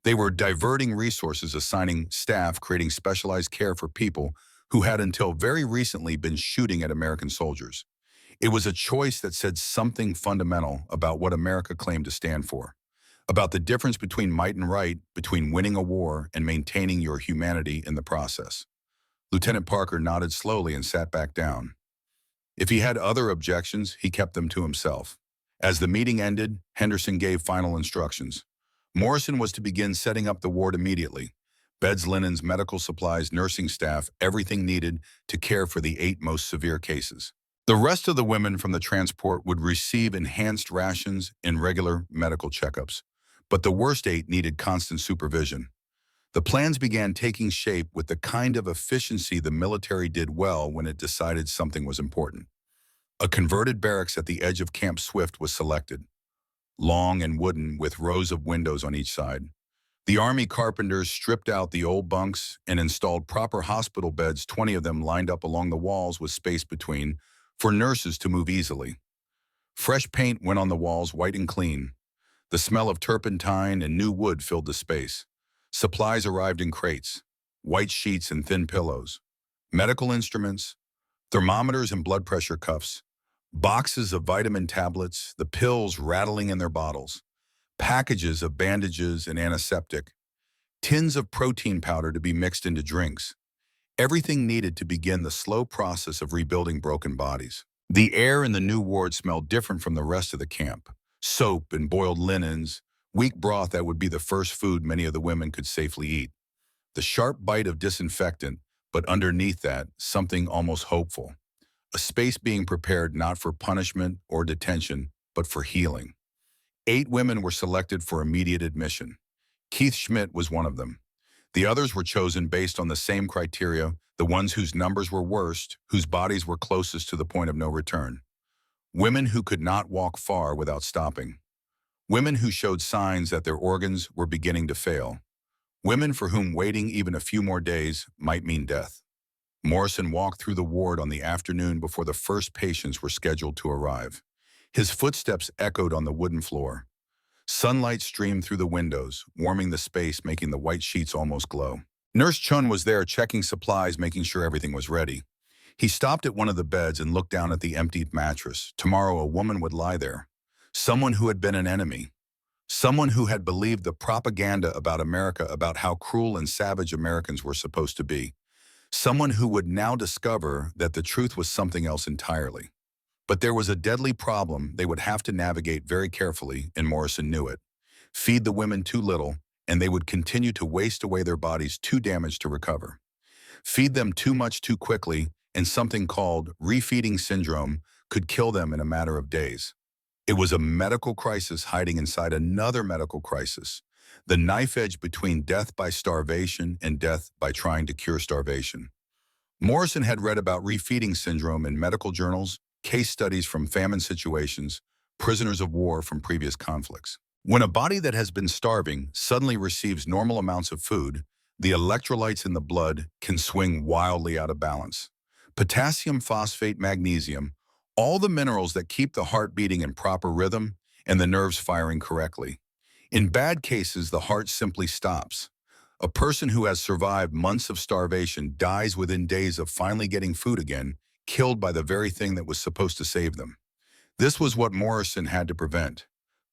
They were diverting resources, assigning staff, creating specialized care for people who had until very recently been shooting at American soldiers. It was a choice that said something fundamental about what America claimed to stand for, about the difference between might and right, between winning a war and maintaining your humanity in the process. Lieutenant Parker nodded slowly and sat back down. If he had other objections, he kept them to himself. As the meeting ended, Henderson gave final instructions. Morrison was to begin setting up the ward immediately. Beds, linens, medical supplies, nursing staff, everything needed to care for the 8 most severe cases. The rest of the women from the transport would receive enhanced rations and regular medical checkups, but the worst 8 needed constant supervision. The plans began taking shape with the kind of efficiency the military did well when it decided something was important. A converted barracks at the edge of Camp Swift was selected, long and wooden with rows of windows on each side. The Army carpenters stripped out the old bunks and installed proper hospital beds, 20 of them lined up along the walls with space between, for nurses to move easily. Fresh paint went on the walls, white and clean. The smell of turpentine and new wood filled the space. Supplies arrived in crates, white sheets and thin pillows, medical instruments, thermometers and blood pressure cuffs, boxes of vitamin tablets, the pills rattling in their bottles, packages of bandages and antiseptic, tins of protein powder to be mixed into drinks. Everything needed to begin the slow process of rebuilding broken bodies. The air in the new ward smelled different from the rest of the camp. Soap and boiled linens, weak broth that would be the first food many of the women could safely eat. The sharp bite of disinfectant, but underneath that, something almost hopeful. A space being prepared not for punishment or detention, but for healing. 8 women were selected for immediate admission. Keith Schmidt was one of them. The others were chosen based on the same criteria, the ones whose numbers were worst, whose bodies were closest to the point of no return. Women who could not walk far without stopping. Women who showed signs that their organs were beginning to fail. Women for whom waiting even a few more days might mean death. Morrison walked through the ward on the afternoon before the first patients were scheduled to arrive. His footsteps echoed on the wooden floor. Sunlight streamed through the windows, warming the space, making the white sheets almost glow. Nurse Chun was there checking supplies, making sure everything was ready. He stopped at one of the beds and looked down at the emptied mattress. Tomorrow a woman would lie there. Someone who had been an enemy. Someone who had believed the propaganda about America, about how cruel and savage Americans were supposed to be. Someone who would now discover that the truth was something else entirely. But there was a deadly problem they would have to navigate very carefully, and Morrison knew it. Feed the women too little, and they would continue to waste away, their bodies too damaged to recover. Feed them too much too quickly, and something called refeeding syndrome could kill them in a matter of days. It was a medical crisis hiding inside another medical crisis. The knife edge between death by starvation and death by trying to cure starvation. Morrison had read about refeeding syndrome in medical journals, case studies from famine situations, prisoners of war from previous conflicts. When a body that has been starving suddenly receives normal amounts of food, the electrolytes in the blood can swing wildly out of balance. Potassium, phosphate, magnesium, all the minerals that keep the heart beating in proper rhythm and the nerves firing correctly. In bad cases, the heart simply stops. A person who has survived months of starvation dies within days of finally getting food again, killed by the very thing that was supposed to save them. This was what Morrison had to prevent.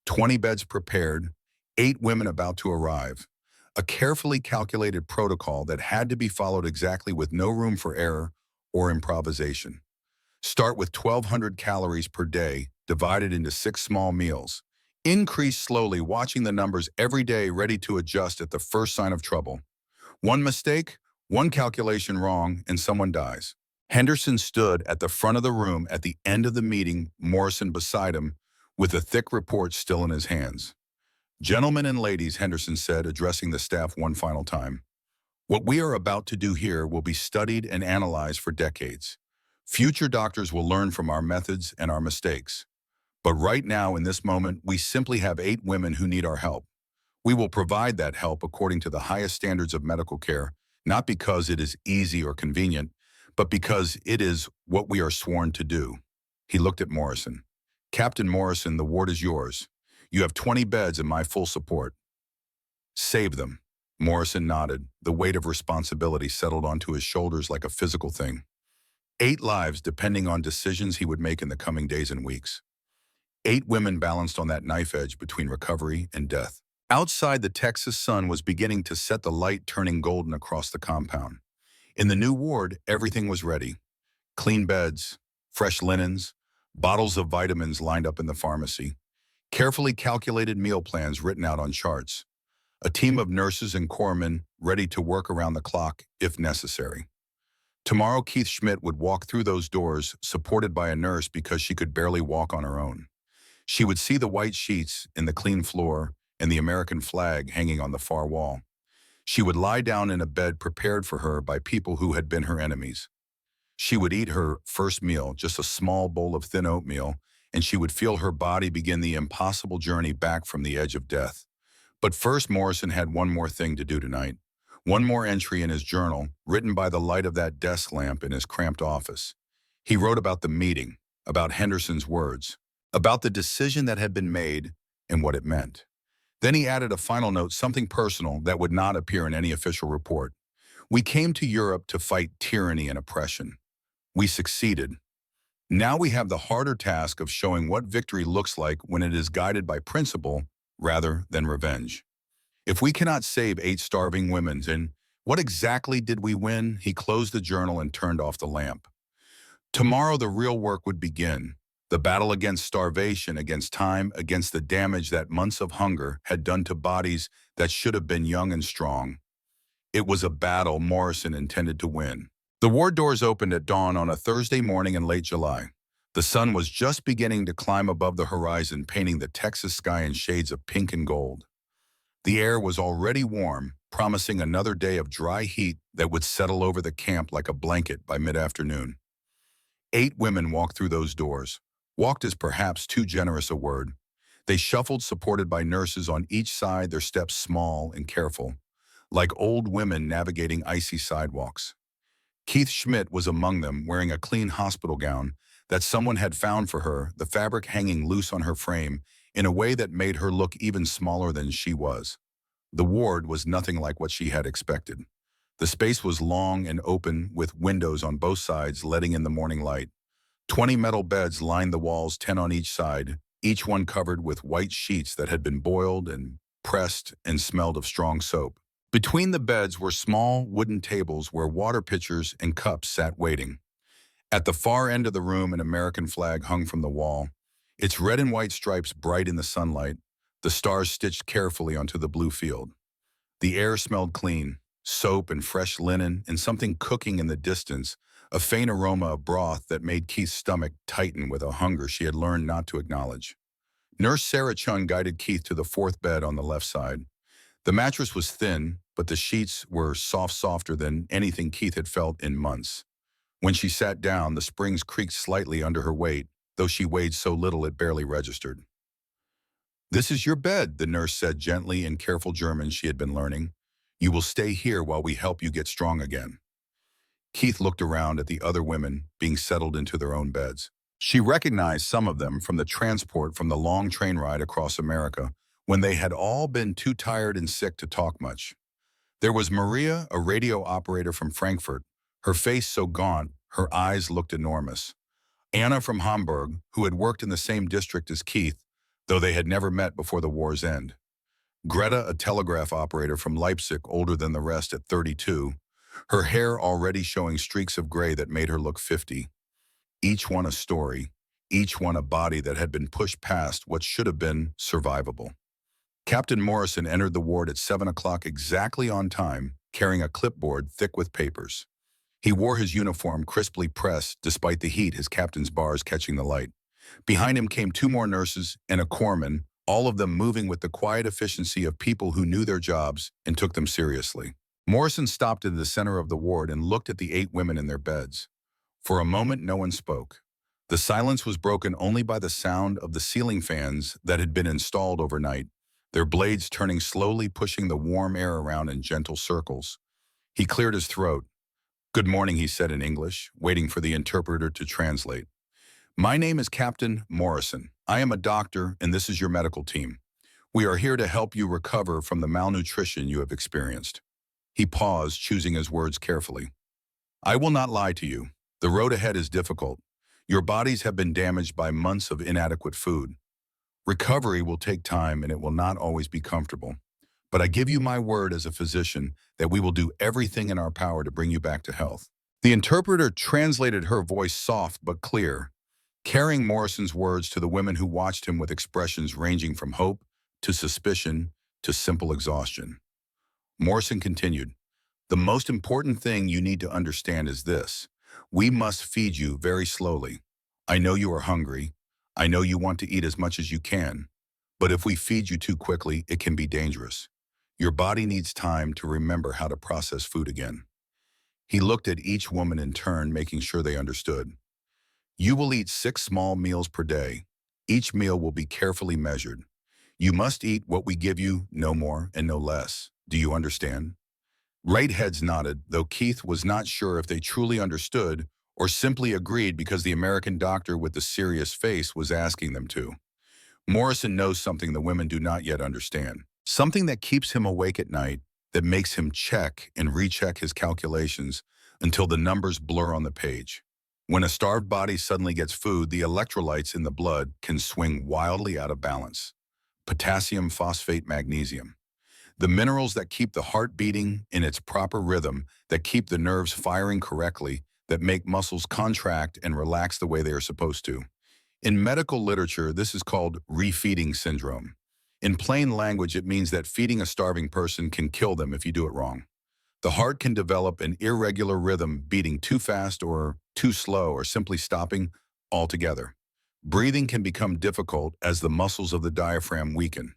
20 beds prepared, 8 women about to arrive. A carefully calculated protocol that had to be followed exactly with no room for error or improvisation. Start with 1,200 calories per day, divided into 6 small meals. Increase slowly, watching the numbers every day, ready to adjust at the first sign of trouble. One mistake, one calculation wrong, and someone dies. Henderson stood at the front of the room at the end of the meeting, Morrison beside him, with the thick report still in his hands. "Gentlemen and ladies," Henderson said, addressing the staff one final time, "what we are about to do here will be studied and analyzed for decades. Future doctors will learn from our methods and our mistakes. But right now, in this moment, we simply have 8 women who need our help. We will provide that help according to the highest standards of medical care, not because it is easy or convenient, but because it is what we are sworn to do." He looked at Morrison. "Captain Morrison, the ward is yours. You have 20 beds and my full support. Save them." Morrison nodded. The weight of responsibility settled onto his shoulders like a physical thing. 8 lives depending on decisions he would make in the coming days and weeks. 8 women balanced on that knife edge between recovery and death. Outside, the Texas sun was beginning to set, the light turning golden across the compound. In the new ward, everything was ready. Clean beds, fresh linens, bottles of vitamins lined up in the pharmacy, carefully calculated meal plans written out on charts, a team of nurses and corpsmen ready to work around the clock if necessary. Tomorrow, Keith Schmidt would walk through those doors, supported by a nurse because she could barely walk on her own. She would see the white sheets in the clean floor and the American flag hanging on the far wall. She would lie down in a bed prepared for her by people who had been her enemies. She would eat her first meal, just a small bowl of thin oatmeal, and she would feel her body begin the impossible journey back from the edge of death. But first, Morrison had one more thing to do tonight. One more entry in his journal, written by the light of that desk lamp in his cramped office. He wrote about the meeting, about Henderson's words, about the decision that had been made and what it meant. Then he added a final note, something personal that would not appear in any official report. "We came to Europe to fight tyranny and oppression. We succeeded. Now we have the harder task of showing what victory looks like when it is guided by principle rather than revenge. If we cannot save 8 starving women, then what exactly did we win?" He closed the journal and turned off the lamp. Tomorrow the real work would begin. The battle against starvation, against time, against the damage that months of hunger had done to bodies that should have been young and strong. It was a battle Morrison intended to win. The ward doors opened at dawn on a Thursday morning in late July. The sun was just beginning to climb above the horizon, painting the Texas sky in shades of pink and gold. The air was already warm, promising another day of dry heat that would settle over the camp like a blanket by mid-afternoon. 8 women walked through those doors. Walked is perhaps too generous a word. They shuffled, supported by nurses on each side, their steps small and careful, like old women navigating icy sidewalks. Keith Schmidt was among them, wearing a clean hospital gown that someone had found for her, the fabric hanging loose on her frame in a way that made her look even smaller than she was. The ward was nothing like what she had expected. The space was long and open, with windows on both sides letting in the morning light. 20 metal beds lined the walls, 10 on each side, each one covered with white sheets that had been boiled and pressed and smelled of strong soap. Between the beds were small wooden tables where water pitchers and cups sat waiting. At the far end of the room, an American flag hung from the wall, its red and white stripes bright in the sunlight, the stars stitched carefully onto the blue field. The air smelled clean, soap and fresh linen, and something cooking in the distance, a faint aroma of broth that made Keith's stomach tighten with a hunger she had learned not to acknowledge. Nurse Sarah Chung guided Keith to the 4th bed on the left side. The mattress was thin, but the sheets were softer than anything Keith had felt in months. When she sat down, the springs creaked slightly under her weight, though she weighed so little it barely registered. "This is your bed," the nurse said gently in careful German she had been learning. "You will stay here while we help you get strong again." Keith looked around at the other women being settled into their own beds. She recognized some of them from the transport from the long train ride across America when they had all been too tired and sick to talk much. There was Maria, a radio operator from Frankfurt, her face so gaunt, her eyes looked enormous. Anna from Hamburg, who had worked in the same district as Keith, though they had never met before the war's end. Greta, a telegraph operator from Leipzig, older than the rest at 32, her hair already showing streaks of gray that made her look 50. Each one a story, each one a body that had been pushed past what should have been survivable. Captain Morrison entered the ward at 7 o'clock exactly on time, carrying a clipboard thick with papers. He wore his uniform crisply pressed despite the heat, his captain's bars catching the light. Behind him came two more nurses and a corpsman, all of them moving with the quiet efficiency of people who knew their jobs and took them seriously. Morrison stopped in the center of the ward and looked at the 8 women in their beds. For a moment, no one spoke. The silence was broken only by the sound of the ceiling fans that had been installed overnight, their blades turning slowly, pushing the warm air around in gentle circles. He cleared his throat. "Good morning," he said in English, waiting for the interpreter to translate. "My name is Captain Morrison. I am a doctor, and this is your medical team. We are here to help you recover from the malnutrition you have experienced." He paused, choosing his words carefully. "I will not lie to you. The road ahead is difficult. Your bodies have been damaged by months of inadequate food. Recovery will take time, and it will not always be comfortable. But I give you my word as a physician that we will do everything in our power to bring you back to health." The interpreter translated, her voice soft but clear, carrying Morrison's words to the women who watched him with expressions ranging from hope to suspicion to simple exhaustion. Morrison continued, "The most important thing you need to understand is this. We must feed you very slowly. I know you are hungry. I know you want to eat as much as you can. But if we feed you too quickly, it can be dangerous. Your body needs time to remember how to process food again." He looked at each woman in turn, making sure they understood. "You will eat 6 small meals per day. Each meal will be carefully measured. You must eat what we give you, no more and no less. Do you understand?" Right heads nodded, though Keith was not sure if they truly understood or simply agreed because the American doctor with the serious face was asking them to. Morrison knows something the women do not yet understand. Something that keeps him awake at night, that makes him check and recheck his calculations until the numbers blur on the page. When a starved body suddenly gets food, the electrolytes in the blood can swing wildly out of balance. Potassium, phosphate, magnesium. The minerals that keep the heart beating in its proper rhythm, that keep the nerves firing correctly, that make muscles contract and relax the way they are supposed to. In medical literature, this is called refeeding syndrome. In plain language, it means that feeding a starving person can kill them if you do it wrong. The heart can develop an irregular rhythm, beating too fast or too slow or simply stopping altogether. Breathing can become difficult as the muscles of the diaphragm weaken.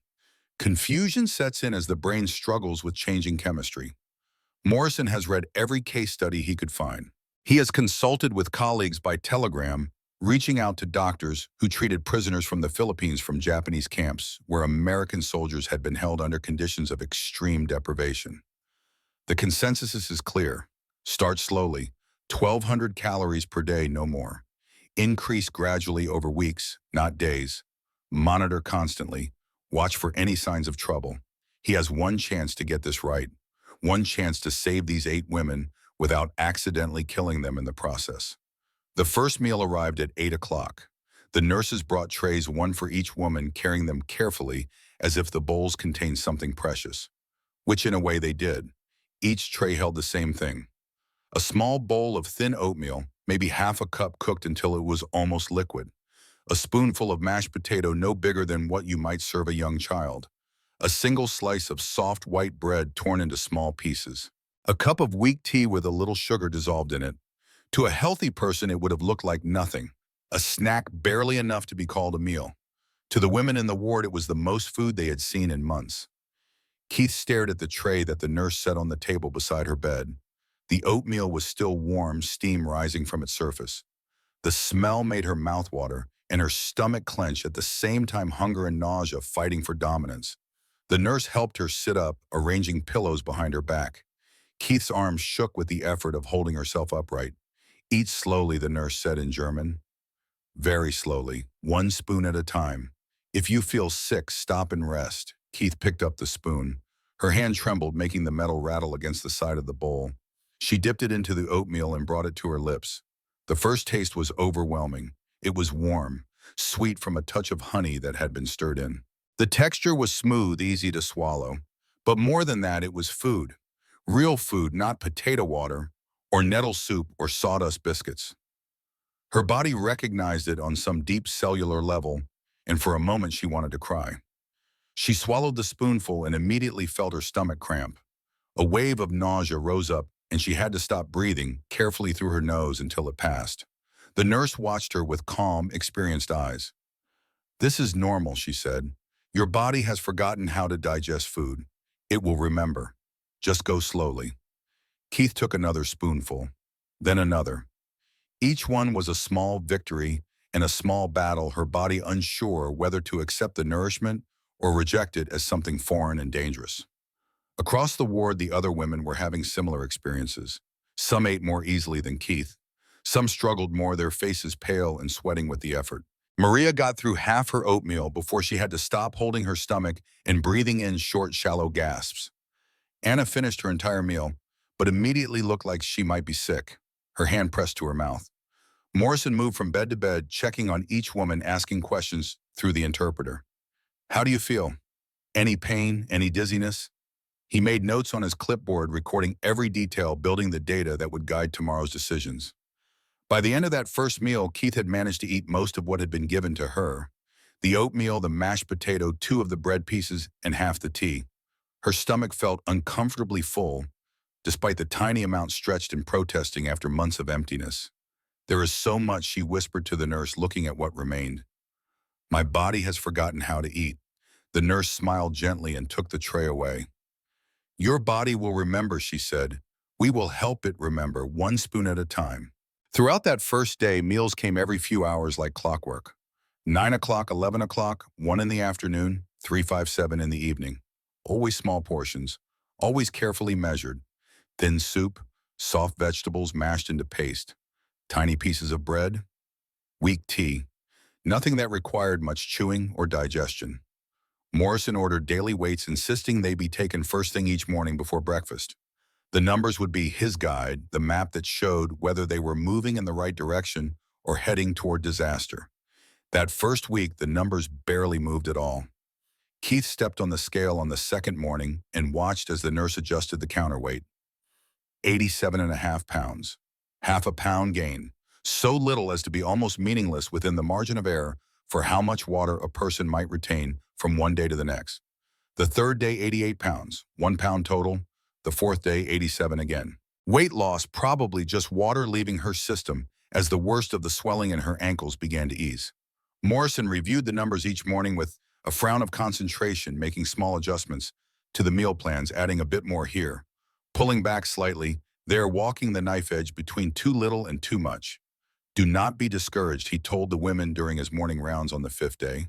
Confusion sets in as the brain struggles with changing chemistry. Morrison has read every case study he could find. He has consulted with colleagues by telegram, reaching out to doctors who treated prisoners from the Philippines from Japanese camps where American soldiers had been held under conditions of extreme deprivation. The consensus is clear. Start slowly, 1,200 calories per day, no more. Increase gradually over weeks, not days. Monitor constantly. Watch for any signs of trouble. He has one chance to get this right. One chance to save these 8 women without accidentally killing them in the process. The first meal arrived at 8 o'clock. The nurses brought trays, one for each woman, carrying them carefully as if the bowls contained something precious. Which in a way they did. Each tray held the same thing. A small bowl of thin oatmeal, maybe half a cup cooked until it was almost liquid. A spoonful of mashed potato no bigger than what you might serve a young child. A single slice of soft white bread torn into small pieces. A cup of weak tea with a little sugar dissolved in it. To a healthy person, it would have looked like nothing. A snack barely enough to be called a meal. To the women in the ward, it was the most food they had seen in months. Keith stared at the tray that the nurse set on the table beside her bed. The oatmeal was still warm, steam rising from its surface. The smell made her mouth water, and her stomach clench at the same time hunger and nausea fighting for dominance. The nurse helped her sit up, arranging pillows behind her back. Keith's arms shook with the effort of holding herself upright. Eat slowly, the nurse said in German. Very slowly, one spoon at a time. If you feel sick, stop and rest. Keith picked up the spoon. Her hand trembled, making the metal rattle against the side of the bowl. She dipped it into the oatmeal and brought it to her lips. The first taste was overwhelming. It was warm, sweet from a touch of honey that had been stirred in. The texture was smooth, easy to swallow. But more than that, it was food. Real food, not potato water, or nettle soup, or sawdust biscuits. Her body recognized it on some deep cellular level, and for a moment she wanted to cry. She swallowed the spoonful and immediately felt her stomach cramp. A wave of nausea rose up, and she had to stop breathing carefully through her nose until it passed. The nurse watched her with calm, experienced eyes. This is normal, she said. Your body has forgotten how to digest food. It will remember. Just go slowly. Keith took another spoonful, then another. Each one was a small victory and a small battle, her body unsure whether to accept the nourishment or reject it as something foreign and dangerous. Across the ward, the other women were having similar experiences. Some ate more easily than Keith. Some struggled more, their faces pale and sweating with the effort. Maria got through half her oatmeal before she had to stop holding her stomach and breathing in short, shallow gasps. Anna finished her entire meal, but immediately looked like she might be sick, her hand pressed to her mouth. Morrison moved from bed to bed, checking on each woman, asking questions through the interpreter. How do you feel? Any pain? Any dizziness? He made notes on his clipboard, recording every detail, building the data that would guide tomorrow's decisions. By the end of that first meal, Keith had managed to eat most of what had been given to her. The oatmeal, the mashed potato, 2 of the bread pieces, and half the tea. Her stomach felt uncomfortably full, despite the tiny amount stretched and protesting after months of emptiness. There is so much, she whispered to the nurse, looking at what remained. My body has forgotten how to eat. The nurse smiled gently and took the tray away. Your body will remember, she said. We will help it remember, 1 spoon at a time. Throughout that first day, meals came every few hours like clockwork. 9 o'clock, 11 o'clock, 1 in the afternoon, 3, 5, 7 in the evening. Always small portions, always carefully measured. Thin soup, soft vegetables mashed into paste. Tiny pieces of bread, weak tea, nothing that required much chewing or digestion. Morrison ordered daily weights, insisting they be taken first thing each morning before breakfast. The numbers would be his guide, the map that showed whether they were moving in the right direction or heading toward disaster. That first week, the numbers barely moved at all. Keith stepped on the scale on the second morning and watched as the nurse adjusted the counterweight. 87.5 pounds. Half a pound gain, so little as to be almost meaningless within the margin of error for how much water a person might retain from one day to the next. The third day, 88 pounds, 1 pound total. The fourth day, 87 again. Weight loss, probably just water leaving her system as the worst of the swelling in her ankles began to ease. Morrison reviewed the numbers each morning with a frown of concentration, making small adjustments to the meal plans, adding a bit more here, pulling back slightly, there, walking the knife edge between too little and too much. Do not be discouraged, he told the women during his morning rounds on the 5th day.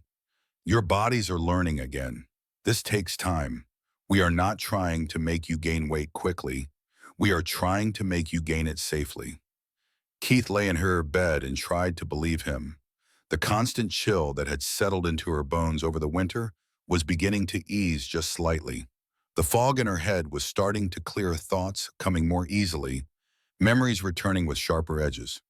Your bodies are learning again. This takes time. We are not trying to make you gain weight quickly. We are trying to make you gain it safely. Keith lay in her bed and tried to believe him. The constant chill that had settled into her bones over the winter was beginning to ease just slightly. The fog in her head was starting to clear, thoughts coming more easily, memories returning with sharper edges.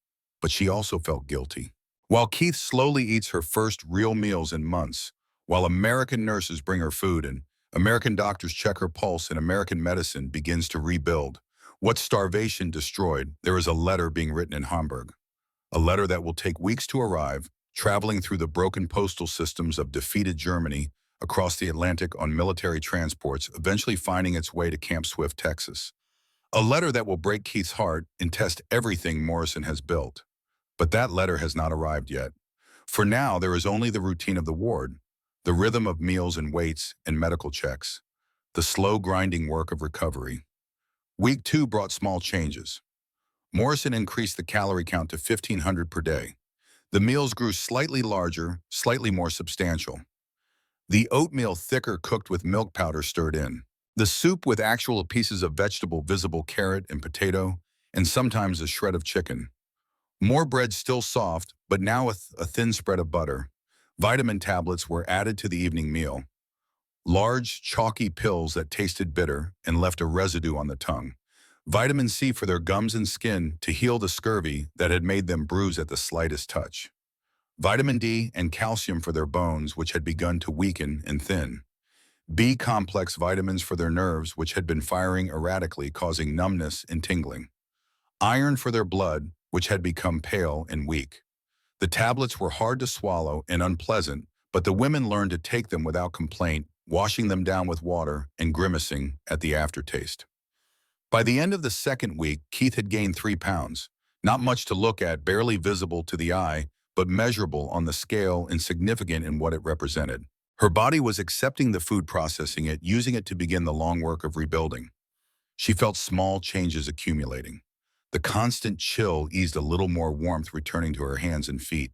But she also felt guilty. While Keith slowly eats her first real meals in months, while American nurses bring her food and American doctors check her pulse and American medicine begins to rebuild what starvation destroyed, there is a letter being written in Hamburg. A letter that will take weeks to arrive, traveling through the broken postal systems of defeated Germany, across the Atlantic on military transports, eventually finding its way to Camp Swift, Texas. A letter that will break Keith's heart and test everything Morrison has built. But that letter has not arrived yet. For now, there is only the routine of the ward, the rhythm of meals and weights and medical checks. the slow grinding work of recovery. Week 2 brought small changes. Morrison increased the calorie count to 1,500 per day. The meals grew slightly larger, slightly more substantial. The oatmeal thicker, cooked with milk powder stirred in. The soup with actual pieces of vegetable, visible carrot and potato, and sometimes a shred of chicken. More bread, still soft, but now with a thin spread of butter. Vitamin tablets were added to the evening meal. Large, chalky pills that tasted bitter and left a residue on the tongue. Vitamin C for their gums and skin to heal the scurvy that had made them bruise at the slightest touch. Vitamin D and calcium for their bones, which had begun to weaken and thin. B-complex vitamins for their nerves, which had been firing erratically, causing numbness and tingling. Iron for their blood, which had become pale and weak. The tablets were hard to swallow and unpleasant, but the women learned to take them without complaint, washing them down with water and grimacing at the aftertaste. By the end of the second week, Keith had gained 3 pounds. Not much to look at, barely visible to the eye, but measurable on the scale and significant in what it represented. Her body was accepting the food, processing it, using it to begin the long work of rebuilding. She felt small changes accumulating. The constant chill eased, a little more warmth returning to her hands and feet.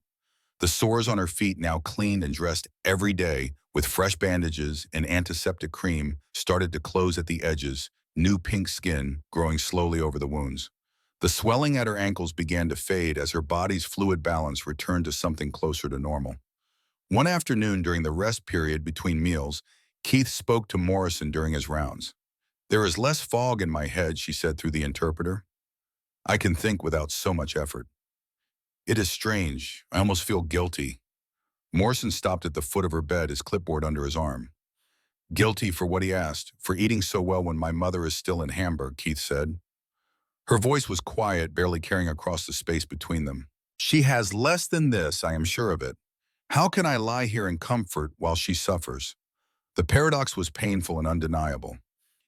The sores on her feet, now cleaned and dressed every day with fresh bandages and antiseptic cream, started to close at the edges, new pink skin growing slowly over the wounds. The swelling at her ankles began to fade as her body's fluid balance returned to something closer to normal. One afternoon during the rest period between meals, Keith spoke to Morrison during his rounds. "There is less fog in my head," she said through the interpreter. "I can think without so much effort. It is strange. I almost feel guilty." Morrison stopped at the foot of her bed, his clipboard under his arm. "Guilty for what?" he asked. "For eating so well when my mother is still in Hamburg," Keith said. Her voice was quiet, barely carrying across the space between them. "She has less than this, I am sure of it. How can I lie here in comfort while she suffers?" The paradox was painful and undeniable.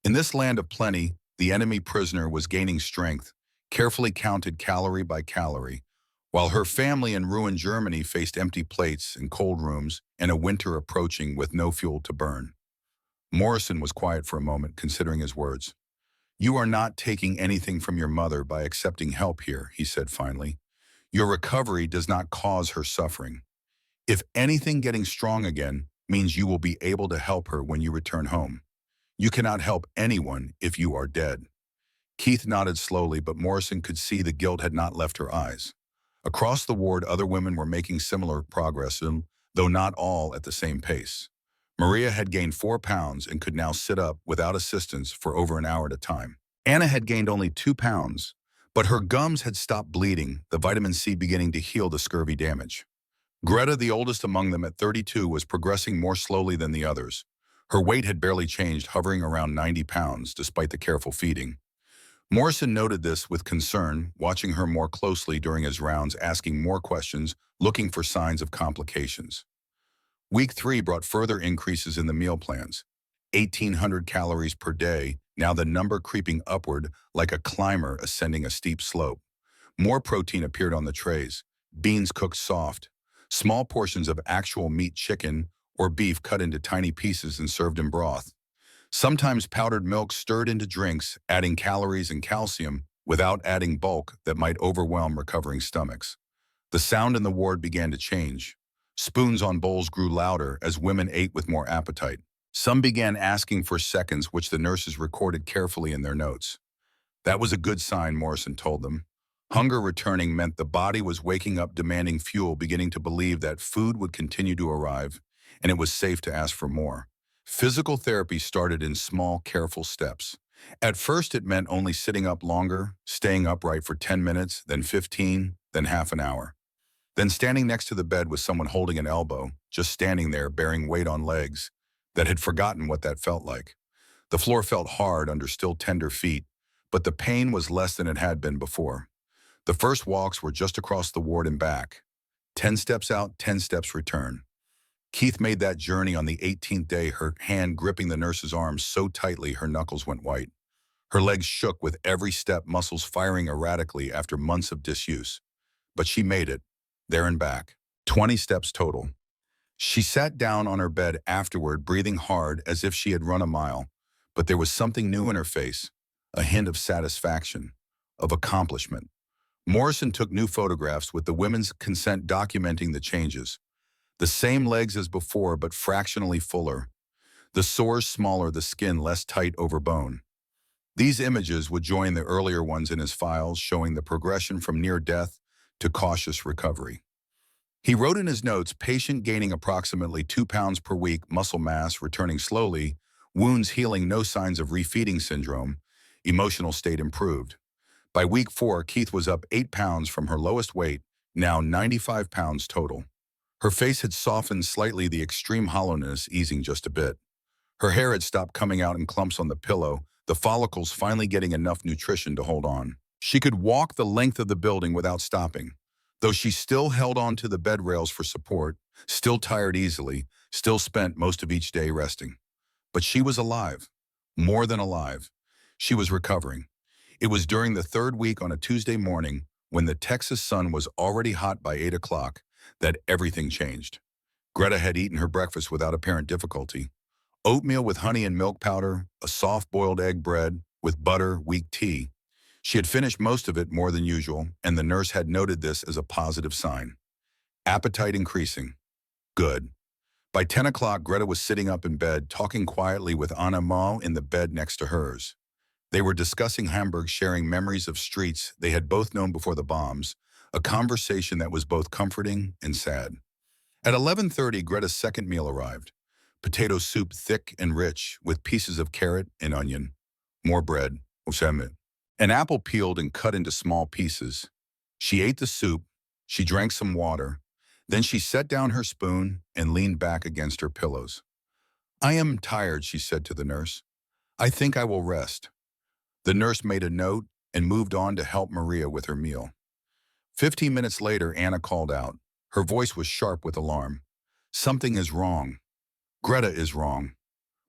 In this land of plenty, the enemy prisoner was gaining strength, carefully counted calorie by calorie, while her family in ruined Germany faced empty plates and cold rooms and a winter approaching with no fuel to burn. Morrison was quiet for a moment, considering his words. "You are not taking anything from your mother by accepting help here," he said finally. "Your recovery does not cause her suffering. If anything, getting strong again means you will be able to help her when you return home. You cannot help anyone if you are dead." Keith nodded slowly, but Morrison could see the guilt had not left her eyes. Across the ward, other women were making similar progress, though not all at the same pace. Maria had gained 4 pounds and could now sit up without assistance for over an hour at a time. Anna had gained only 2 pounds, but her gums had stopped bleeding, the vitamin C beginning to heal the scurvy damage. Greta, the oldest among them at 32, was progressing more slowly than the others. Her weight had barely changed, hovering around 90 pounds, despite the careful feeding. Morrison noted this with concern, watching her more closely during his rounds, asking more questions, looking for signs of complications. Week 3 brought further increases in the meal plans. 1,800 calories per day, now the number creeping upward like a climber ascending a steep slope. More protein appeared on the trays, beans cooked soft, small portions of actual meat, chicken or beef cut into tiny pieces and served in broth. Sometimes powdered milk stirred into drinks, adding calories and calcium without adding bulk that might overwhelm recovering stomachs. The sound in the ward began to change. Spoons on bowls grew louder as women ate with more appetite. Some began asking for seconds, which the nurses recorded carefully in their notes. That was a good sign, Morrison told them. Hunger returning meant the body was waking up, demanding fuel, beginning to believe that food would continue to arrive, and it was safe to ask for more. Physical therapy started in small, careful steps. At first, it meant only sitting up longer, staying upright for 10 minutes, then 15, then half an hour. Then standing next to the bed with someone holding an elbow, just standing there bearing weight on legs that had forgotten what that felt like. The floor felt hard under still tender feet, but the pain was less than it had been before. The first walks were just across the ward and back. 10 steps out, 10 steps return. Keith made that journey on the 18th day, her hand gripping the nurse's arm so tightly her knuckles went white. Her legs shook with every step, muscles firing erratically after months of disuse. But she made it, there and back. 20 steps total. She sat down on her bed afterward, breathing hard as if she had run a mile. But there was something new in her face, a hint of satisfaction, of accomplishment. Morrison took new photographs with the women's consent documenting the changes. The same legs as before, but fractionally fuller. The sores smaller, the skin less tight over bone. These images would join the earlier ones in his files, showing the progression from near death to cautious recovery. He wrote in his notes, patient gaining approximately 2 pounds per week, muscle mass returning slowly, wounds healing, no signs of refeeding syndrome, emotional state improved. By week 4, Keith was up 8 pounds from her lowest weight, now 95 pounds total. Her face had softened slightly, the extreme hollowness easing just a bit. Her hair had stopped coming out in clumps on the pillow, the follicles finally getting enough nutrition to hold on. She could walk the length of the building without stopping, though she still held on to the bed rails for support, still tired easily, still spent most of each day resting. But she was alive, more than alive. She was recovering. It was during the 3rd week on a Tuesday morning, when the Texas sun was already hot by 8 o'clock, that everything changed. Greta had eaten her breakfast without apparent difficulty. Oatmeal with honey and milk powder, a soft-boiled egg bread, with butter, weak tea. She had finished most of it more than usual, and the nurse had noted this as a positive sign. Appetite increasing. Good. By 10 o'clock, Greta was sitting up in bed, talking quietly with Anna Ma in the bed next to hers. They were discussing Hamburg, sharing memories of streets they had both known before the bombs, a conversation that was both comforting and sad. At 11:30, Greta's second meal arrived. Potato soup, thick and rich, with pieces of carrot and onion. More bread, an apple peeled and cut into small pieces. She ate the soup, she drank some water, then she set down her spoon and leaned back against her pillows. "I am tired," she said to the nurse. "I think I will rest." The nurse made a note and moved on to help Maria with her meal. 15 minutes later, Anna called out. Her voice was sharp with alarm. "Something is wrong. Greta is wrong."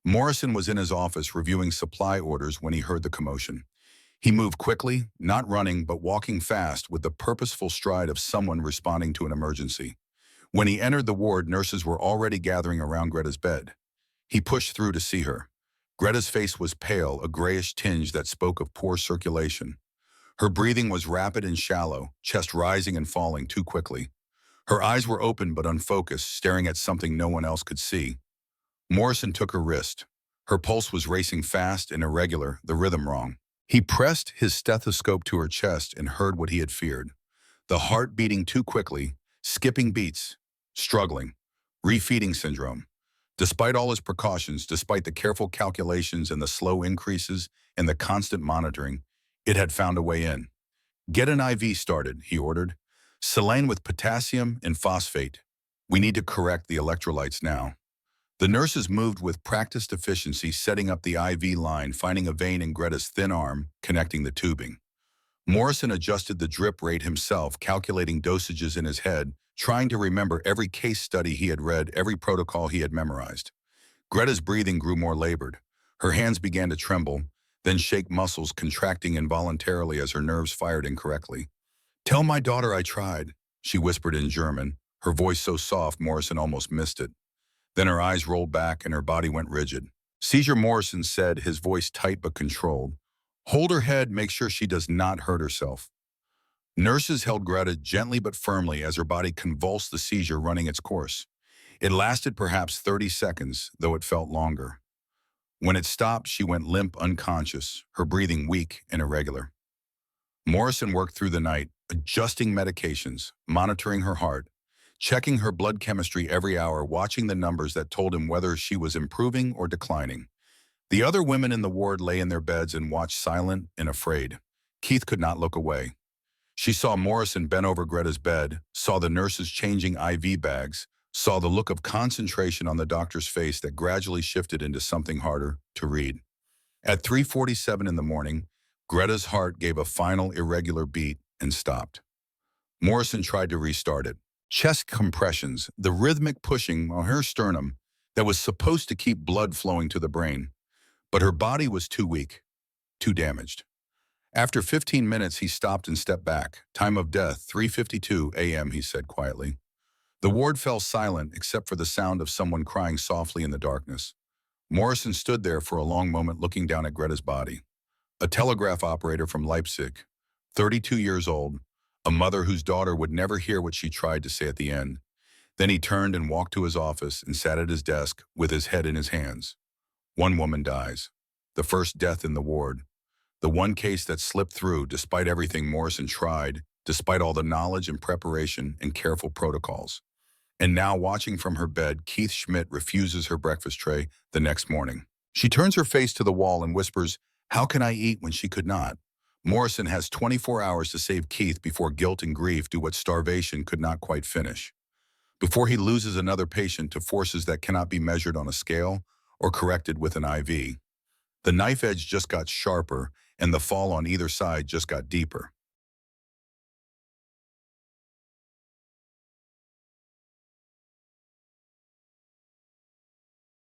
Morrison was in his office reviewing supply orders when he heard the commotion. He moved quickly, not running but walking fast with the purposeful stride of someone responding to an emergency. When he entered the ward, nurses were already gathering around Greta's bed. He pushed through to see her. Greta's face was pale, a grayish tinge that spoke of poor circulation. Her breathing was rapid and shallow, chest rising and falling too quickly. Her eyes were open but unfocused, staring at something no one else could see. Morrison took her wrist. Her pulse was racing fast and irregular, the rhythm wrong. He pressed his stethoscope to her chest and heard what he had feared. The heart beating too quickly, skipping beats, struggling, refeeding syndrome. Despite all his precautions, despite the careful calculations and the slow increases and the constant monitoring, it had found a way in. "Get an IV started," he ordered. "Saline with potassium and phosphate. We need to correct the electrolytes now." The nurses moved with practiced efficiency, setting up the IV line, finding a vein in Greta's thin arm, connecting the tubing. Morrison adjusted the drip rate himself, calculating dosages in his head, trying to remember every case study he had read, every protocol he had memorized. Greta's breathing grew more labored. Her hands began to tremble, then shake, muscles contracting involuntarily as her nerves fired incorrectly. "Tell my daughter I tried," she whispered in German, her voice so soft Morrison almost missed it. Then her eyes rolled back and her body went rigid. "Seizure," Morrison said, his voice tight but controlled. "Hold her head, make sure she does not hurt herself." Nurses held Greta gently but firmly as her body convulsed, the seizure running its course. It lasted perhaps 30 seconds, though it felt longer. When it stopped, she went limp, unconscious, her breathing weak and irregular. Morrison worked through the night, adjusting medications, monitoring her heart, checking her blood chemistry every hour, watching the numbers that told him whether she was improving or declining. The other women in the ward lay in their beds and watched, silent and afraid. Keith could not look away. She saw Morrison bent over Greta's bed, saw the nurses changing IV bags, saw the look of concentration on the doctor's face that gradually shifted into something harder to read. At 3:47 in the morning, Greta's heart gave a final irregular beat and stopped. Morrison tried to restart it. Chest compressions, the rhythmic pushing on her sternum that was supposed to keep blood flowing to the brain. But her body was too weak, too damaged. After 15 minutes, he stopped and stepped back. "Time of death, 3:52 a.m., he said quietly. The ward fell silent except for the sound of someone crying softly in the darkness. Morrison stood there for a long moment looking down at Greta's body. A telegraph operator from Leipzig, 32 years old, a mother whose daughter would never hear what she tried to say at the end. Then he turned and walked to his office and sat at his desk with his head in his hands. One woman dies. The first death in the ward. The one case that slipped through despite everything Morrison tried, despite all the knowledge and preparation and careful protocols. And now, watching from her bed, Keith Schmidt refuses her breakfast tray the next morning. She turns her face to the wall and whispers, "How can I eat when she could not?" Morrison has 24 hours to save Keith before guilt and grief do what starvation could not quite finish. Before he loses another patient to forces that cannot be measured on a scale or corrected with an IV. The knife edge just got sharper, and the fall on either side just got deeper.